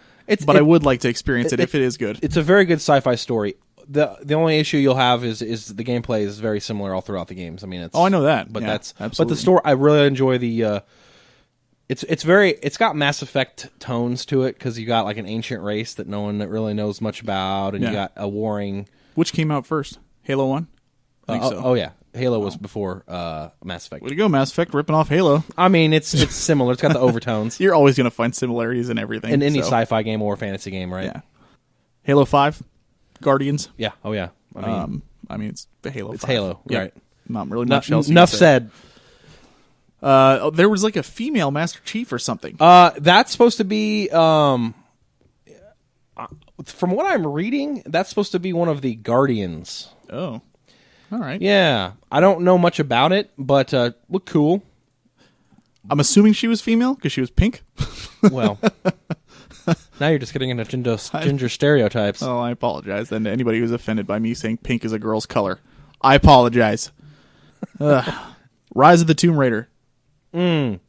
but I would like to experience it if it is good. It's a very good sci-fi story. The only issue you'll have is the gameplay is very similar all throughout the games. I mean, it's I know that, but yeah, but absolutely. the story I really enjoy the. It's got Mass Effect tones to it because you got like an ancient race that no one really knows much about, and you Yeah. got a warring. Which came out first? Halo 1? I think so. Oh yeah, Halo was before Mass Effect. Way to go, Mass Effect, ripping off Halo. I mean, it's similar. It's got the overtones You're always going to find similarities in everything. in any so, sci-fi game or fantasy game, right? Yeah. Halo 5, Guardians. Yeah. Oh yeah. I mean, It's the Halo 5. it's Halo, Yep. right? Not really much else. Enough you can say. said. There was like a female Master Chief or something. That's supposed to be. From what I'm reading, that's supposed to be one of the Guardians. Oh. All right. Yeah, I don't know much about it, but look cool. I'm assuming she was female because she was pink. Well, now you're just getting into ginger stereotypes. Oh, I apologize then to anybody who's offended by me saying pink is a girl's color. I apologize. Rise of the Tomb Raider. I'm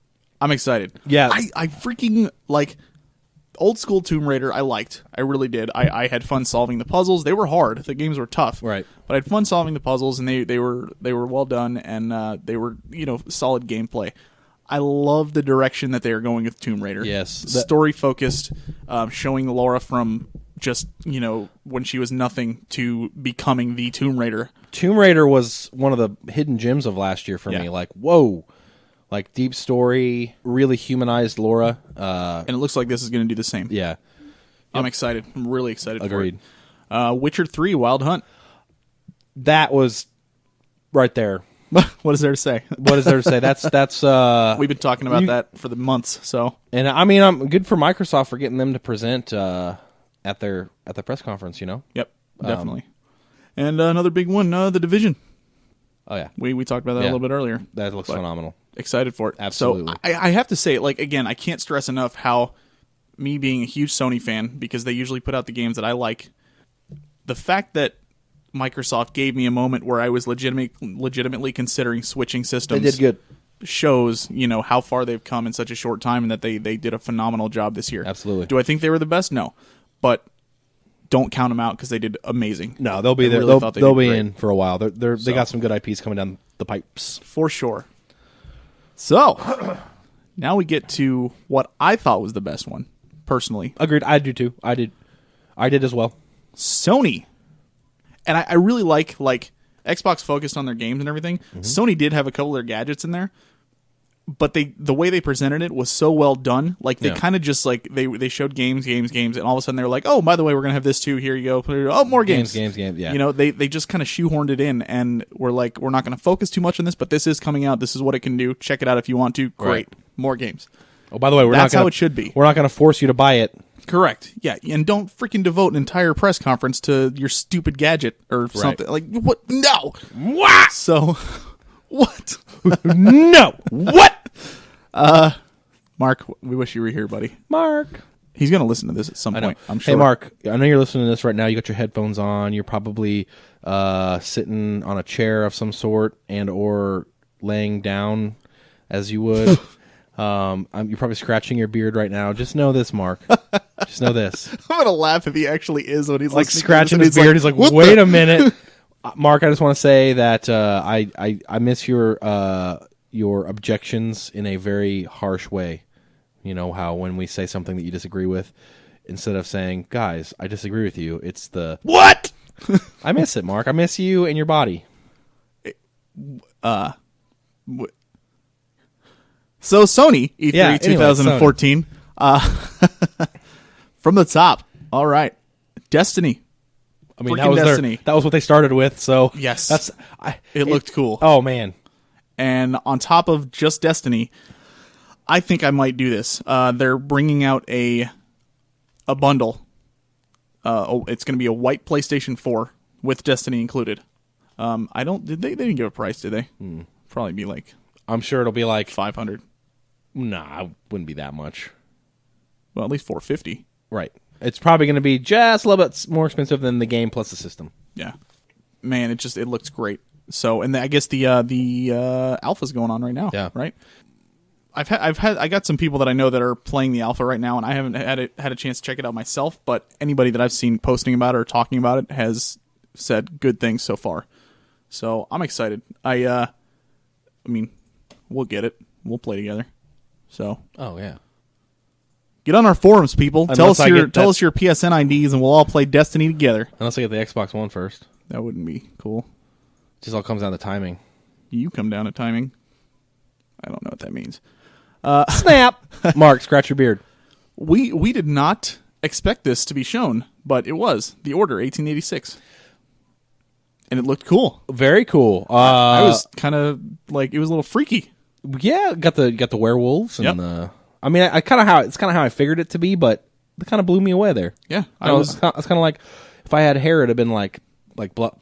excited. Yeah. I freaking like old school Tomb Raider. I liked. I really did. I had fun solving the puzzles. They were hard. The games were tough. Right. But I had fun solving the puzzles, and they were well done, and they were solid gameplay. I love the direction that they are going with Tomb Raider. Yes. Story focused, showing Laura from just when she was nothing to becoming the Tomb Raider. Tomb Raider was one of the hidden gems of last year for me. Yeah. Like, whoa. Like, deep story, really humanized Laura. And it looks like this is going to do the same. Yeah. I'm excited. I'm really excited Agreed. for it. Witcher 3 Wild Hunt. That was right there. What is there to say? What is there to say? That's We've been talking about that for the months. So and I mean, I'm good for Microsoft for getting them to present at their press conference. Yep, definitely. And another big one, The Division. Oh yeah, We talked about that a Yeah. little bit earlier. that looks phenomenal. Excited for it. Absolutely. So I have to say, like, again, I can't stress enough how me being a huge Sony fan, because they usually put out the games that I like, the fact that Microsoft gave me a moment where I was legitimately considering switching systems. They did good. Shows how far they've come in such a short time, and that they did a phenomenal job this year. Absolutely. Do I think they were the best? No, but don't count them out because they did amazing. No, they'll be I there. really thought They'll did be great. in for a while. They got some good IPs coming down the pipes. For sure. So now we get to what I thought was the best one, personally. Agreed. I do too. I did as well. Sony. And I really like Xbox focused on their games and everything. Mm-hmm. Sony did have a couple of their gadgets in there, but the way they presented it was so well done. Like, they Yeah. kind of just they showed games, and all of a sudden they were like, oh, by the way, we're gonna have this too. Here you go. Oh, more games. Games. Yeah. They just kind of shoehorned it in, and we're like, we're not going to focus too much on this, but this is coming out. This is what it can do. Check it out if you want to. Great, Right. more games. Oh, by the way, That's how it should be. We're not going to force you to buy it. Correct. Yeah, and don't freaking devote an entire press conference to your stupid gadget or something. Like, what? No. What? So, what? No. What? Mark, we wish you were here, buddy. Mark. He's going to listen to this at some I know. point, I'm sure. Hey, Mark, I know you're listening to this right now. You got your headphones on. You're probably sitting on a chair of some sort and or laying down as you would. You're probably scratching your beard right now. Just know this, Mark. Just know this. I'm going to laugh if he actually is when he's Like listening to scratching this his and beard. He's like, "What wait the-" a minute. Mark, I just want to say that I miss your objections in a very harsh way. You know how when we say something that you disagree with, instead of saying, guys, I disagree with you, it's the, what? I miss it, Mark. I miss you and your body. So Sony E3 Yeah, anyway, 2014. From the top. All right. Destiny. I mean, Freaking Destiny. that was what they started with. So Yes. it looked cool. Oh man, And on top of just Destiny, I think I might do this. They're bringing out a bundle. It's going to be a white PlayStation 4 with Destiny included. They didn't give a price, did they? Probably be like I'm sure it'll be like, $500. nah, it wouldn't be that much. Well, at least $450. Right. It's probably going to be just a little bit more expensive than the game plus the system. Yeah. Man, it looks great. So, and I guess the alpha's going on right now. Yeah. Right. I got some people that I know that are playing the alpha right now, and I haven't had a chance to check it out myself. But anybody that I've seen posting about it or talking about it has said good things so far. So I'm excited. I mean, we'll get it. We'll play together. So Oh yeah. get on our forums, people. Unless I get Tell us your PSN IDs, and we'll all play Destiny together. Unless I get the Xbox One first. That wouldn't be cool. Just all comes down to timing. You come down to timing. I don't know what that means. Snap. Mark, scratch your beard. We did not expect this to be shown, but it was The Order 1886, and it looked cool. Very cool. I was kind of like, it was a little freaky. Yeah, got the werewolves and Yep. the. I mean, it's kind of how I figured it to be, but it kind of blew me away there. Yeah, I was kind of like, if I had hair, it'd have been like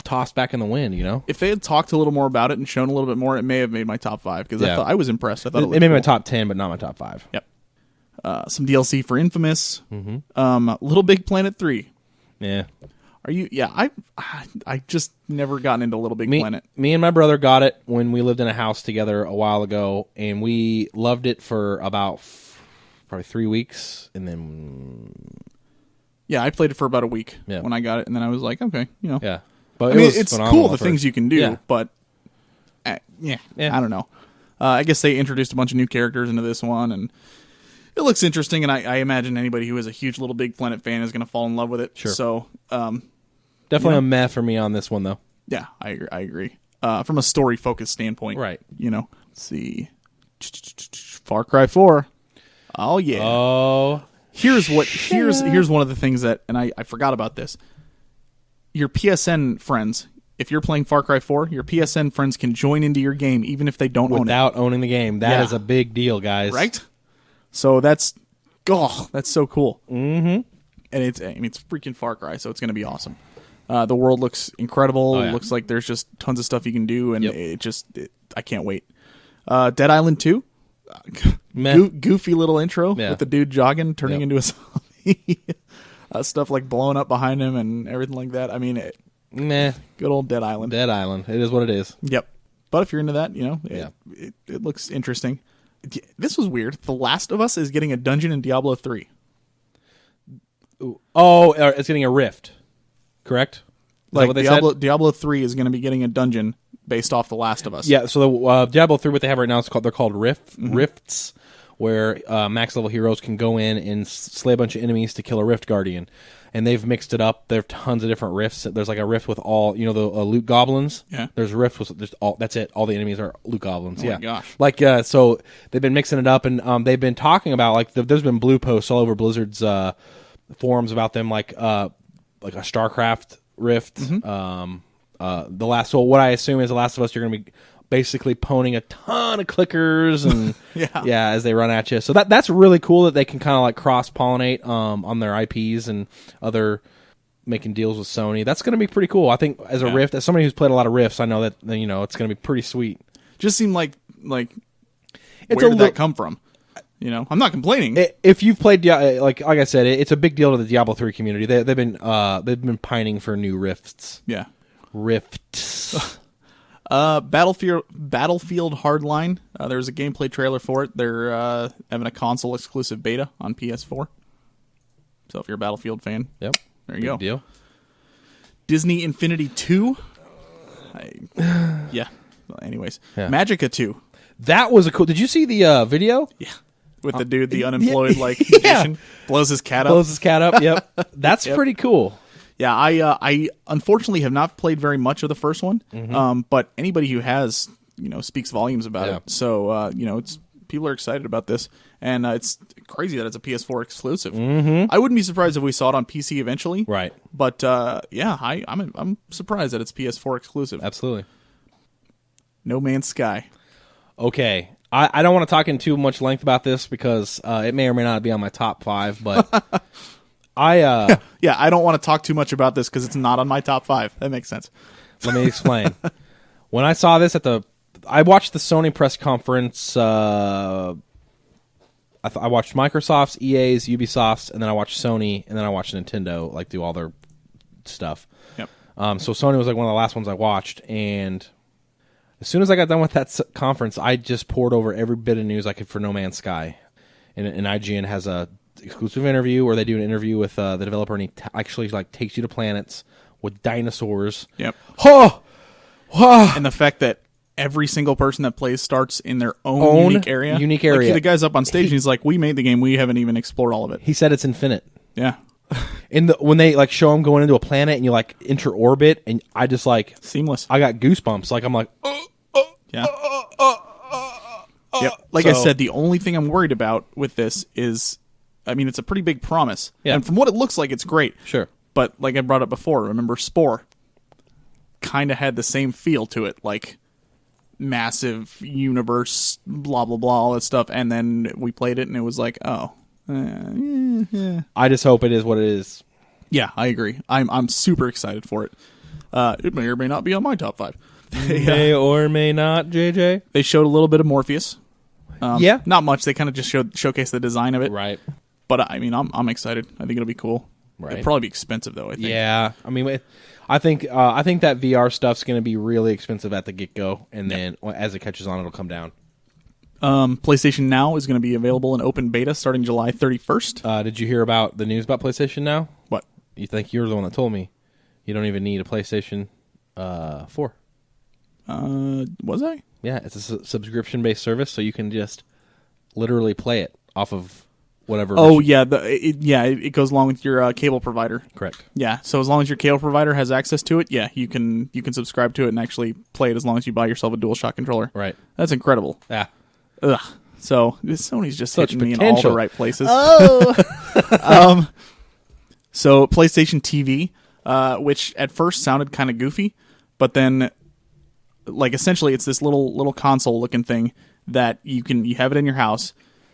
tossed back in the wind, you know. If they had talked a little more about it and shown a little bit more, it may have made my top 5 because Yeah. I was impressed. I thought It it made my looked top 10, but not my top 5. cool. Yep. Some DLC for Infamous. Little Big Planet 3. Yeah. Are you? Yeah, I just never gotten into Little Big Planet. Me and my brother got it when we lived in a house together a while ago, and we loved it for about probably 3 weeks, and then Yeah, I played it for about a week Yeah. when I got it, and then I was like, okay, you know. yeah. But I mean, was it's phenomenal cool the for- things you can do, Yeah. but Yeah. I don't know. I guess they introduced a bunch of new characters into this one, and it looks interesting. And I imagine anybody who is a huge Little Big Planet fan is going to fall in love with it. Sure. So, Definitely Yeah. a meh for me on this one, though. yeah, I agree. From a story focused standpoint, Right. You know, let's see, Far Cry 4. Oh yeah. Oh, Here's one of the things that, and I forgot about this. Your PSN friends, if you're playing Far Cry 4, your PSN friends can join into your game even if they don't own it. without owning the game. That is Yeah. a big deal, guys. Right? So that's so cool. Mm-hmm. And it's freaking Far Cry, so it's going to be awesome. The world looks incredible. Oh, yeah. It looks like there's just tons of stuff you can do, and Yep. I can't wait. Dead Island 2, Meh. goofy little intro Yeah. with the dude jogging, turning Yep. into a zombie. Stuff like blowing up behind him and everything like that. I mean, Meh. good old Dead Island. Dead Island. It is what it is. Yep. But if you're into that, you know, Yeah. it looks interesting. This was weird. The Last of Us is getting a dungeon in Diablo 3. Oh, it's getting a rift. Correct? Is that Like what they said? Diablo 3 is going to be getting a dungeon based off The Last of Us. Yeah, so the Diablo 3, what they have right now, they're called rifts, where max level heroes can go in and slay a bunch of enemies to kill a rift guardian. And they've mixed it up. There are tons of different rifts. There's like a rift with all, the loot goblins. Yeah. There's a rift with just all. That's it. All the enemies are loot goblins. my Yeah. gosh. Like so, they've been mixing it up, and they've been talking about like there's been blue posts all over Blizzard's forums about them, like a StarCraft rift. The last. So what I assume is The Last of Us, you're going to be basically poning a ton of clickers and Yeah. as they run at you. So that's really cool that they can kind of like cross pollinate on their IPs and other making deals with Sony. That's going to be pretty cool. I think as a Rift, as somebody who's played a lot of Rifts, I know that it's going to be pretty sweet. Just seemed like It's where did that come from? I'm not complaining. If you've played, like I said, it's a big deal to the Diablo 3 community. They've been pining for new Rifts. Yeah. Rifts. Battlefield Hardline. There's a gameplay trailer for it. They're having a console exclusive beta on PS4. So if you're a Battlefield fan, Yep. there you Big go. deal. Disney Infinity 2. Yeah. Well, anyways, Yeah. Magica 2. That was a cool. Did you see the video? Yeah. With the dude, the unemployed yeah. magician, blows his cat up. Blows his cat up. Yep. That's pretty cool. Yeah, I unfortunately have not played very much of the first one, but anybody who has, speaks volumes about it. So, it's people are excited about this, and it's crazy that it's a PS4 exclusive. Mm-hmm. I wouldn't be surprised if we saw it on PC eventually. Right. But I'm surprised that it's PS4 exclusive. Absolutely. No Man's Sky. Okay. I don't want to talk in too much length about this because it may or may not be on my top 5, but Yeah, I don't want to talk too much about this because it's not on my top 5. That makes sense. Let me explain. When I saw this I watched the Sony press conference. I watched Microsoft's, EA's, Ubisoft's, and then I watched Sony, and then I watched Nintendo do all their stuff. Yep. So Sony was one of the last ones I watched, and as soon as I got done with that conference, I just poured over every bit of news I could for No Man's Sky. And IGN has a exclusive interview where they do an interview with the developer, and he actually takes you to planets with dinosaurs. Yep. Oh! And the fact that every single person that plays starts in their own unique area. The guy's up on stage and he's like, "We made the game. We haven't even explored all of it." He said it's infinite. Yeah. When they show him going into a planet and you enter orbit, and I just seamless. I got goosebumps. I'm like, yeah. Yep. I said, the only thing I'm worried about with this is, it's a pretty big promise. Yeah. And from what it looks like, it's great. Sure. But like I brought up before, remember Spore? Kind of had the same feel to it, massive universe, blah blah blah, all that stuff. And then we played it, and it was like, oh. I just hope it is what it is. Yeah, I agree. I'm super excited for it. It may or may not be on my top 5. May or may not, JJ. They showed a little bit of Morpheus. Yeah, not much. They kind of just showcased the design of it, right? But I'm excited. I think it'll be cool. Right. It'll probably be expensive though. I think. Yeah, I think that VR stuff's going to be really expensive at the get go, and then as it catches on, it'll come down. PlayStation Now is going to be available in open beta starting July 31st. Did you hear about the news about PlayStation Now? What? You think you're the one that told me? You don't even need a PlayStation 4. Was I? Yeah, it's a subscription-based service, so you can just literally play it off of whatever. Oh, yeah. It goes along with your cable provider. Correct. Yeah, so as long as your cable provider has access to it, yeah, you can subscribe to it and actually play it as long as you buy yourself a DualShock controller. Right. That's incredible. Yeah. Ugh. So Sony's just Such hitting me in potential. all the right places. Oh. So PlayStation TV, which at first sounded kind of goofy, but then essentially it's this little console looking thing that you have it in your house.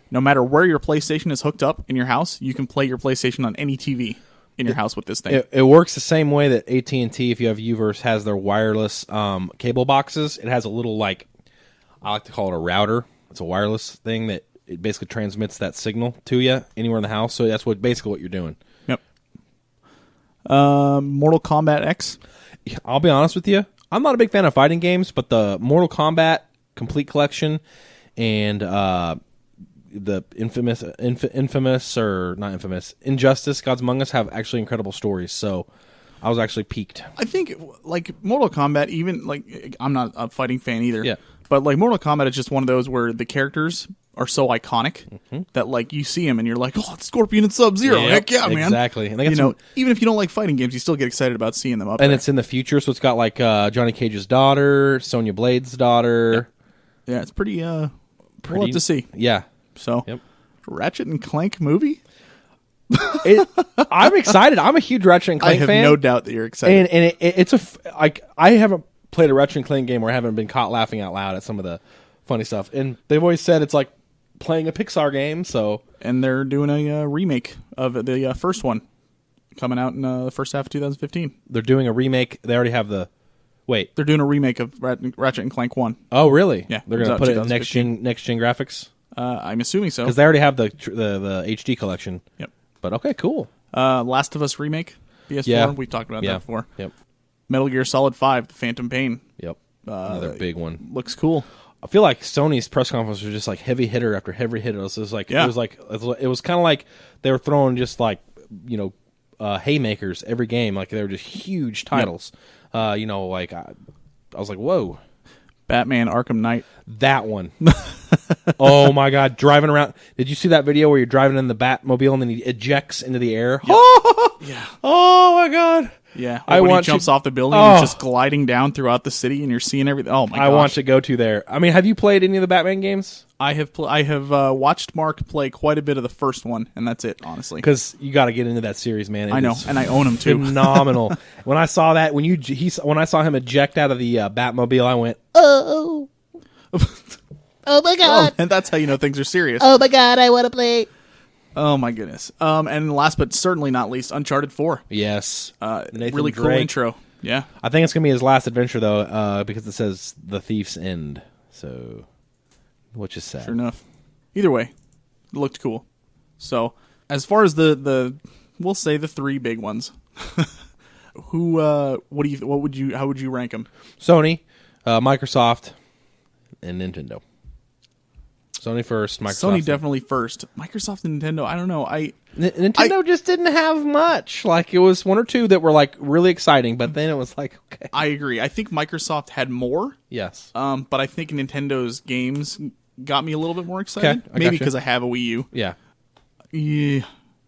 No matter where your PlayStation is hooked up in your house, you can play your PlayStation on any TV in your house with this thing. It works the same way that AT&T, if you have Uverse, has their wireless cable boxes. It has a little I like to call it a router. It's a wireless thing that it basically transmits that signal to you anywhere in the house. So that's basically what you're doing. Yep. Mortal Kombat X. I'll be honest with you. I'm not a big fan of fighting games, but the Mortal Kombat Complete Collection and the infamous or not infamous Injustice, Gods Among Us have actually incredible stories. So I was actually piqued. I think Mortal Kombat, even I'm not a fighting fan either. Yeah. But Mortal Kombat is just one of those where the characters are so iconic that you see them and you're like, oh, it's Scorpion and Sub-Zero. Yep, Heck yeah, man. Exactly. And they got even if you don't like fighting games, you still get excited about seeing them up and there. it's in the future, so it's got Johnny Cage's daughter, Sonya Blade's daughter. Yeah, it's pretty we'll have to see. Yeah. So, Yep. Ratchet and Clank movie? I'm excited. I'm a huge Ratchet and Clank I have fan. no doubt that you're excited. And it's I have a played a Ratchet and Clank game where I haven't been caught laughing out loud at some of the funny stuff. And they've always said it's like playing a Pixar game. So, and they're doing a remake of the first one coming out in the first half of 2015. they're doing a remake. They already have the. Wait. They're doing a remake of Ratchet and Clank 1. Oh, really? Yeah, They're it going was to out put it in next gen graphics I'm assuming so. because they already have the HD collection. Yep. But okay, cool. Last of Us remake, PS4. Yeah. We've talked about Yeah. that before. Yep. Metal Gear Solid 5, The Phantom Pain. Yep. Another big one. Looks cool. I feel like Sony's press conference was just like heavy hitter after heavy hitter. It was like Yeah. it was kind of like they were throwing just like haymakers every game. Like they were just huge titles. Like I was like, whoa, Batman Arkham Knight. that one. Oh my god, driving around. Did you see that video where you're driving in the Batmobile and then he ejects into the air? Yeah. Oh my god. Yeah. I when want he jumps to- off the building Oh. and just gliding down throughout the city and you're seeing everything. Oh my gosh. I want to go to there. I mean, have you played any of the Batman games? I have watched Mark play quite a bit of the first one, and that's it, honestly. Because you got to get into that series, man. It I know, is and I own them too. phenomenal. When I saw that, when I saw him eject out of the Batmobile, I went, Oh. Oh my god. And that's how you know things are serious. Oh my god, I want to play. Oh my goodness. And last but certainly not least, Uncharted 4. yes. Nathan Really cool Drake. intro. Yeah. I think it's gonna be his last adventure though, because it says the thief's end. So, which is sad. Sure enough. Either way, it looked cool. So, as far as the we'll say the three big ones. How would you rank them? Sony, Microsoft, and Nintendo. Sony first, Microsoft. Sony definitely first. Microsoft and Nintendo, I don't know. Nintendo just didn't have much. Like it was one or two that were like really exciting, but then it was like okay. I agree. I think Microsoft had more. Yes. But I think Nintendo's games got me a little bit more excited. Okay, I Maybe gotcha. because I have a Wii U. Yeah. Yeah.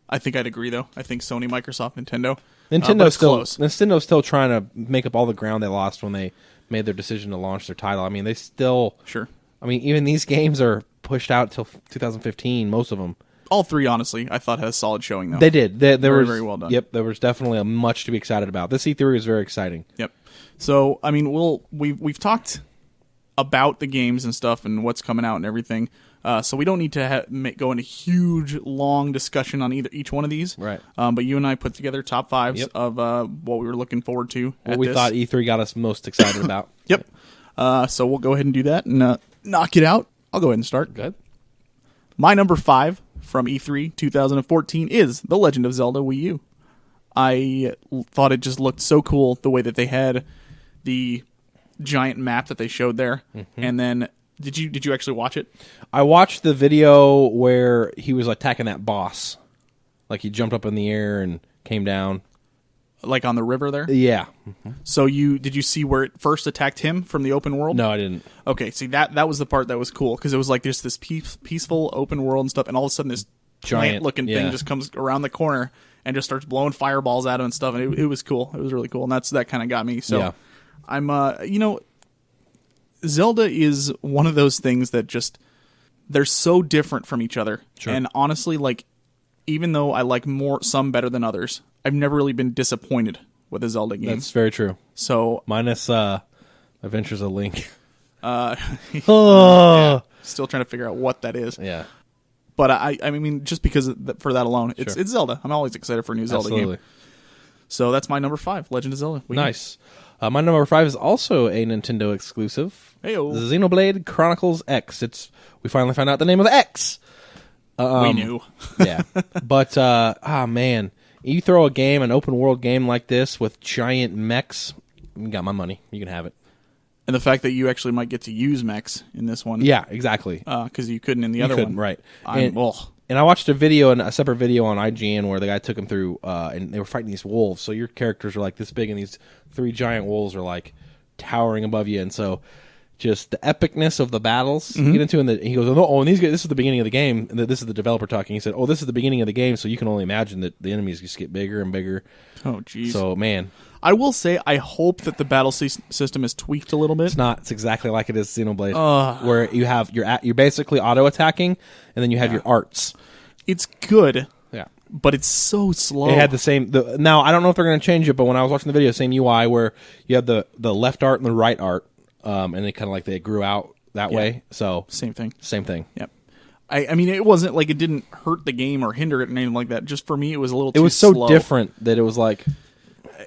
I think I'd agree though. I think Sony, Microsoft, Nintendo. But it's close. Nintendo still trying to make up all the ground they lost when they made their decision to launch their title. I mean, they still. Sure. I mean, even these games are pushed out till 2015. Most of them. All three, honestly, I thought had a solid showing though. They did. There Very, was, very well done. Yep, there was definitely much to be excited about. This E3 was very exciting. Yep. So I mean, we've talked about the games and stuff and what's coming out and everything. So we don't need to go into huge, long discussion on each one of these. Right. But you and I put together top fives Yep. of what we were looking forward to. What at we this. thought E3 got us most excited about. Yep. So we'll go ahead and do that and knock it out. I'll go ahead and start. Good. My number 5 from E3 2014 is The Legend of Zelda Wii U. I thought it just looked so cool the way that they had the giant map that they showed there. Mm-hmm. And then did you actually watch it? I watched the video where he was attacking that boss. Like he jumped up in the air and came down. Like on the river there? Yeah. So did you see where it first attacked him from the open world? No, I didn't. Okay, see that was the part that was cool because it was like there's this peaceful open world and stuff, and all of a sudden this Giant, giant looking yeah. thing just comes around the corner and just starts blowing fireballs at him and stuff, and it was cool. It was really cool, and that kind of got me. So Yeah. I'm Zelda is one of those things that just they're so different from each other, Sure. and honestly, like even though I like some better than others, I've never really been disappointed with a Zelda game. That's very true. So Minus Adventures of Link. still trying to figure out what that is. Yeah. But I mean, just because for that alone, it's Zelda. I'm always excited for a new Zelda Absolutely. game. So that's my number 5, Legend of Zelda. Nice. My number 5 is also a Nintendo exclusive. Heyo. Xenoblade Chronicles X. We finally found out the name of the X. We knew. Yeah. But, man. You throw an open world game like this with giant mechs, you got my money. You can have it. And the fact that you actually might get to use mechs in this one. Yeah, exactly. Because you couldn't in the You other couldn't, one. right. And I watched a separate video on IGN where the guy took him through, and they were fighting these wolves. So your characters are like this big, and these 3 giant wolves are like towering above you. And so, just the epicness of the battles you get into, and he goes, "Oh, and these guys, this is the beginning of the game." And this is the developer talking. He said, "Oh, this is the beginning of the game." So you can only imagine that the enemies just get bigger and bigger. oh, jeez. So man, I will say, I hope that the battle system is tweaked a little bit. it's not. It's exactly like it is Xenoblade, where you're basically auto attacking, and then you have your arts. It's good. Yeah. but it's so slow. It had the same. Now I don't know if they're going to change it, but when I was watching the video, same UI where you have the left art and the right art, and they kind of like they grew out that way. So Same thing. Same thing. Yep. I mean, it wasn't like it didn't hurt the game or hinder it or anything like that. Just for me, it was a little too It was so slow. different that it was like,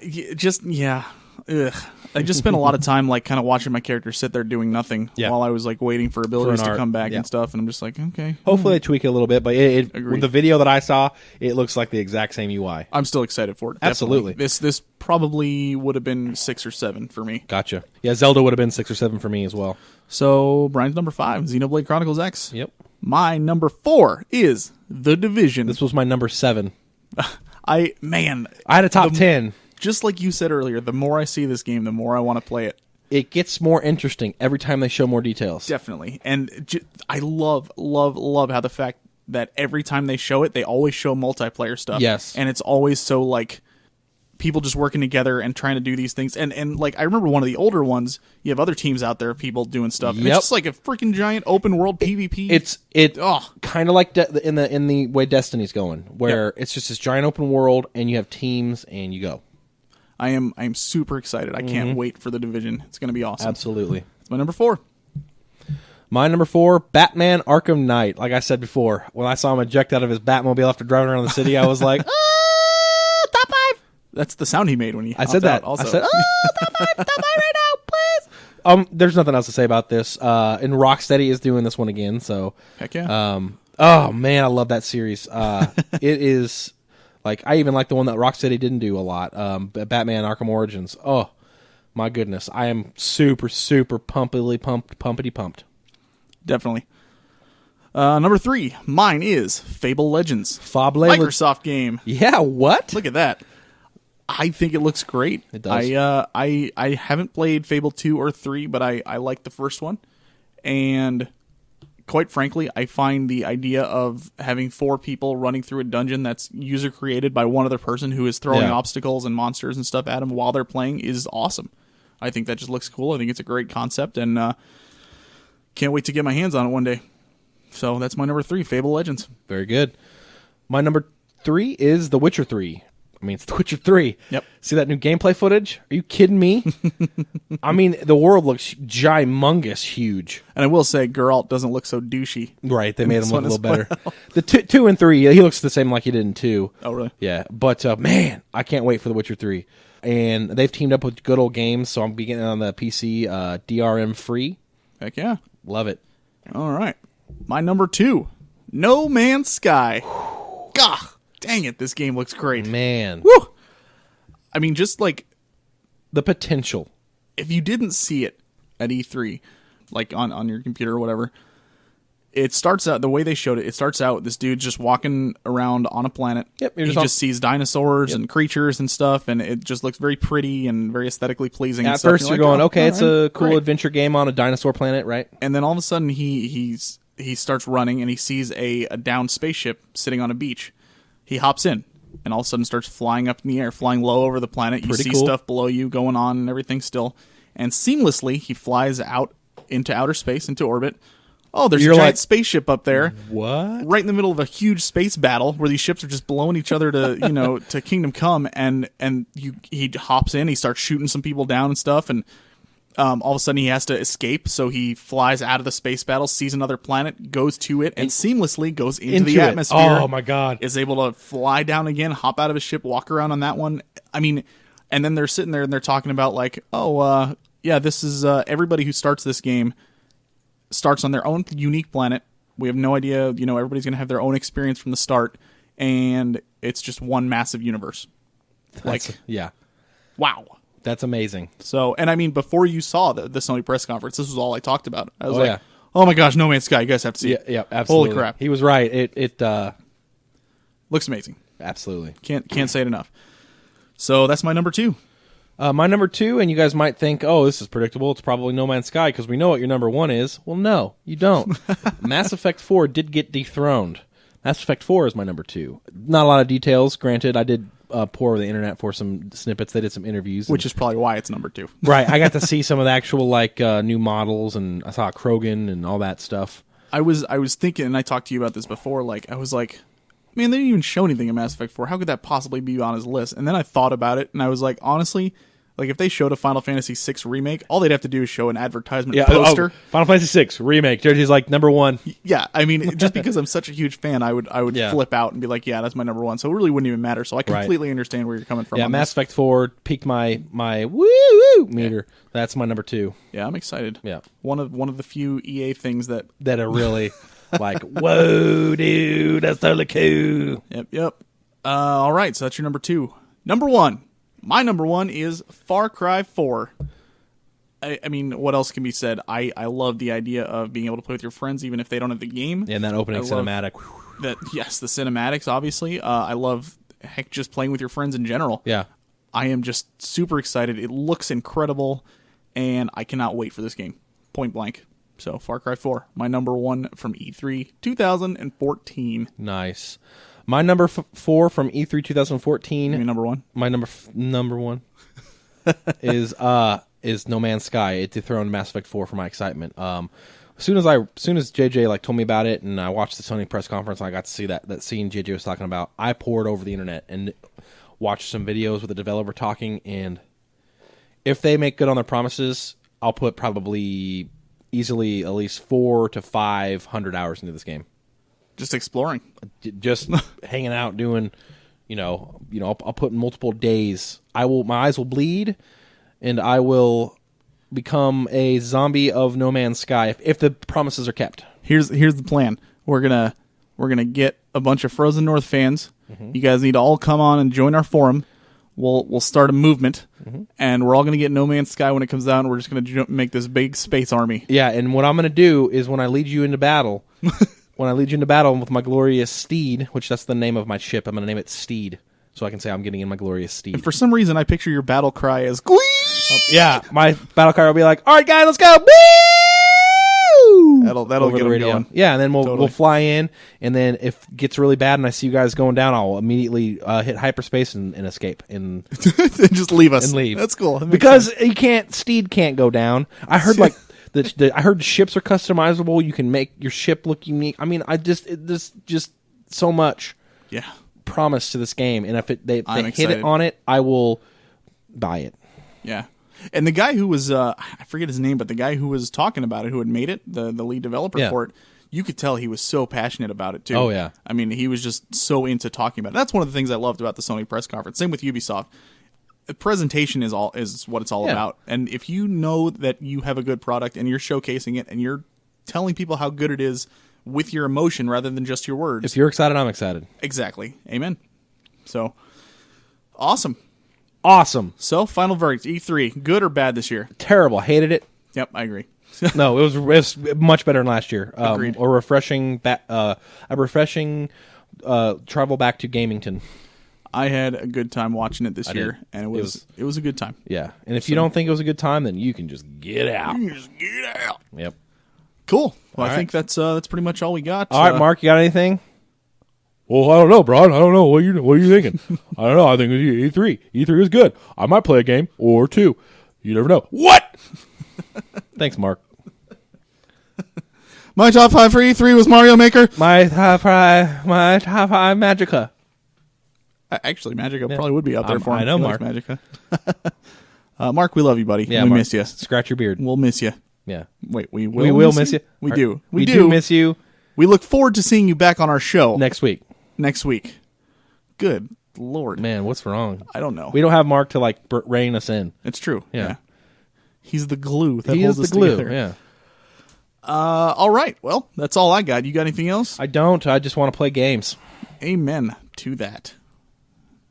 Yeah. Ugh. I just spent a lot of time like kind of watching my character sit there doing nothing Yeah. while I was like waiting for abilities to art, come back yeah. and stuff, and I'm just like, okay. hopefully they tweak it a little bit, but Agreed. with the video that I saw, it looks like the exact same UI. I'm still excited for it. Absolutely. Definitely. This probably would have been 6 or 7 for me. Gotcha. Yeah, Zelda would have been 6 or 7 for me as well. So Brian's number 5, Xenoblade Chronicles X. Yep. My number 4 is The Division. This was my number 7. I had a top 10. Just like you said earlier, the more I see this game, the more I want to play it. It gets more interesting every time they show more details. Definitely. And I love how the fact that every time they show it, they always show multiplayer stuff. Yes. And it's always so like people just working together and trying to do these things. And like I remember one of the older ones, you have other teams out there, people doing stuff. And Yep. it's just like a freaking giant open world PvP. It's Oh. kind of like in the way Destiny's going, where it's just this giant open world and you have teams and you go. I am super excited. I can't wait for The Division. It's going to be awesome. Absolutely. It's my number 4. My number 4, Batman Arkham Knight. Like I said before, when I saw him eject out of his Batmobile after driving around the city, I was like, Top 5. That's the sound he made when he I said hopped that. out also. I said, Top 5 right now, please. there's nothing else to say about this. And Rocksteady is doing this one again, so Heck yeah. oh man, I love that series. It is like I even like the one that Rocksteady didn't do a lot. Batman Arkham Origins. Oh my goodness, I am super pumpity pumped. Definitely. Number 3, mine is Fable Legends. Fable Microsoft game. Yeah, what? Look at that. I think it looks great. It does. I haven't played Fable 2 or 3, but I like the first one. And quite frankly, I find the idea of having 4 people running through a dungeon that's user created by one other person who is throwing Yeah. obstacles and monsters and stuff at them while they're playing is awesome. I think that just looks cool. I think it's a great concept, and can't wait to get my hands on it one day. So that's my number 3, Fable Legends. Very good. My number 3 is The Witcher 3. I mean, it's The Witcher 3. Yep. See that new gameplay footage? Are you kidding me? I mean, the world looks gymongous huge. And I will say, Geralt doesn't look so douchey. Right, they in made him this look a one little as better. The 2 and 3, he looks the same like he did in 2. Oh, really? Yeah, but man, I can't wait for The Witcher 3. And they've teamed up with Good Old Games, so I'm beginning on the PC DRM free. Heck yeah. Love it. All right. My number 2, No Man's Sky. Gah, dang it, this game looks great. Man, Woo! I mean, just like, the potential. if you didn't see it at E3, like on your computer or whatever, it starts out, the way they showed it, it starts out, this dude just walking around on a planet. Yep, you're He just on- just sees dinosaurs and creatures and stuff, and it just looks very pretty and very aesthetically pleasing. and At stuff. first, You're you're like, going, "Oh, okay, all it's right, a cool great." adventure game on a dinosaur planet, right? And then all of a sudden he starts running and he sees a downed spaceship sitting on a beach. He hops in and all of a sudden starts flying up in the air, flying low over the planet. You Pretty see cool. stuff below you going on and everything still. And seamlessly he flies out into outer space, into orbit. Oh, there's You're a giant like, spaceship up there. What? Right in the middle of a huge space battle where these ships are just blowing each other to, to Kingdom Come, and he hops in, he starts shooting some people down and stuff, and all of a sudden he has to escape, so he flies out of the space battle, sees another planet, goes to it, and seamlessly goes into the it. atmosphere. Oh my god. Is able to fly down again, hop out of his ship, walk around on that one. I mean, and then they're sitting there and they're talking about like, yeah, this is everybody who starts this game starts on their own unique planet. We have no idea, everybody's going to have their own experience from the start, and it's just one massive universe. Yeah, Wow. that's amazing. So, and I mean, before you saw the Sony press conference, this was all I talked about. I was Oh, like, yeah. oh my gosh, No Man's Sky, you guys have to see Yeah, it. yeah, absolutely. Holy crap. He was right. It Looks amazing. absolutely. Can't say it enough. So that's my number 2. My number 2, and you guys might think, oh, this is predictable. It's probably No Man's Sky because we know what your number 1 is. Well, no, you don't. Mass Effect 4 did get dethroned. Mass Effect 4 is my number 2. Not a lot of details. Granted, I did pour over the internet for some snippets. They did some interviews. Which is probably why it's number 2. right. I got to see some of the actual new models, and I saw Krogan and all that stuff. I was thinking, and I talked to you about this before, I was like, man, they didn't even show anything in Mass Effect 4. How could that possibly be on his list? And then I thought about it, and I was like, honestly, like if they showed a Final Fantasy VI remake, all they'd have to do is show an advertisement poster. Final Fantasy VI remake. JJ's like number one. Yeah, I mean, just because I'm such a huge fan, I would Yeah. flip out and be like, yeah, that's my number one. So it really wouldn't even matter. So I completely understand where you're coming from. Yeah, on Mass this. Effect 4 peaked my woo meter. That's my number 2. Yeah, I'm excited. Yeah. One of the few EA things that. That are really like, whoa, dude, that's totally cool. Yep. All right, so that's your number 2. Number 1. My number 1 is Far Cry 4. I mean, what else can be said? I love the idea of being able to play with your friends even if they don't have the game. And that opening I love cinematic. That yes, the cinematics, obviously. I love, heck, just playing with your friends in general. Yeah. I am just super excited. It looks incredible, and I cannot wait for this game. Point blank. So, Far Cry 4, my number 1 from E3 2014. Nice. My number 4 from E3 2014. You mean number 1? My number 1 is No Man's Sky. It dethroned Mass Effect 4 for my excitement. As soon as JJ like told me about it, and I watched the Sony press conference, and I got to see that scene JJ was talking about, I poured over the internet and watched some videos with the developer talking. And if they make good on their promises, I'll put probably easily at least 400 to 500 hours into this game. Just exploring. Just hanging out, doing, I'll put in multiple days. My eyes will bleed, and I will become a zombie of No Man's Sky if the promises are kept. Here's the plan. We're gonna get a bunch of Frozen North fans. Mm-hmm. You guys need to all come on and join our forum. We'll start a movement, and we're all gonna get No Man's Sky when it comes out, and we're just gonna make this big space army. Yeah, and what I'm gonna do is when I lead you into battle. When I lead you into battle with my glorious steed, which that's the name of my ship, I'm going to name it Steed, so I can say I'm getting in my glorious steed. And for some reason, I picture your battle cry as "Glee!" Yeah, my battle cry will be like, "All right, guys, let's go!" Woo! That'll Over get the them radio. going. Yeah, and then we'll Totally. fly in, and then if it gets really bad and I see you guys going down, I'll immediately hit hyperspace and escape and Just leave us. and leave. That's cool. That makes Because sense. Steed can't go down. I heard like. I heard ships are customizable. You can make your ship look unique. I mean, there's just so much Yeah. promise to this game, and if they I'm hit excited. it on it, I will buy it. Yeah. And the guy who was, I forget his name, but the guy who was talking about it, who had made it, the lead developer Yeah. for it, you could tell he was so passionate about it, too. Oh, yeah. I mean, he was just so into talking about it. That's one of the things I loved about the Sony press conference. Same with Ubisoft. The presentation is what it's all Yeah. about. And if you know that you have a good product and you're showcasing it and you're telling people how good it is with your emotion rather than just your words. If you're excited, I'm excited. Exactly. Amen. So, awesome. Awesome. So, final verdict, E3, good or bad this year? Terrible. Hated it. Yep, I agree. No, it was much better than last year. Agreed. A refreshing travel back to Gamington. I had a good time watching it this I year, did. and it was a good time. Yeah, and if you don't think it was a good time, then you can just get out. Just get out. Yep. Cool. Well, All I think that's pretty much all we got. All right, Mark, you got anything? Well, I don't know, Brian. I don't know. What are you thinking? I don't know. I think it's E3. E3 is good. I might play a game or two. You never know. What? Thanks, Mark. My top 5 for E3 was Mario Maker. My top five Magica. Actually, Magica probably would be up there for him. I know, He Mark. likes Magica. Mark, we love you, buddy. Yeah, we Mark, miss you. Scratch your beard. We'll miss you. Yeah. Wait, we We will miss you. We Or- do. We do miss you We look forward to seeing you back on our show next week. next week. Good Lord. Man, what's wrong? I don't know. We don't have Mark to like rein us in. It's true. Yeah. He's the glue that He holds is the us glue. together. Yeah. All right. Well, that's all I got. You got anything else? I don't. I just want to play games. Amen to that.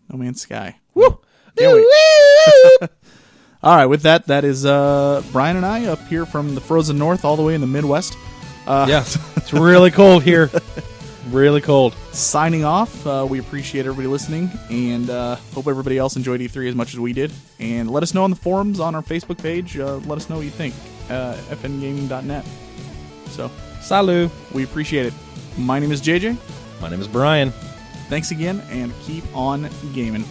No Man's Sky. Woo! Can't wait. All right. With that, that is Brian and I up here from the frozen north all the way in the Midwest. Yeah. It's really cold here. Really cold. Signing off. We appreciate everybody listening and hope everybody else enjoyed E3 as much as we did. And let us know on the forums on our Facebook page. Let us know what you think. fngaming.net. So, Salut. we appreciate it. My name is JJ. My name is Brian. Thanks again, and keep on gaming.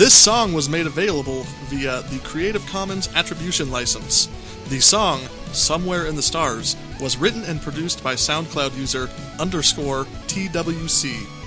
This song was made available via the Creative Commons Attribution License. The song, Somewhere in the Stars, was written and produced by SoundCloud user _TWC.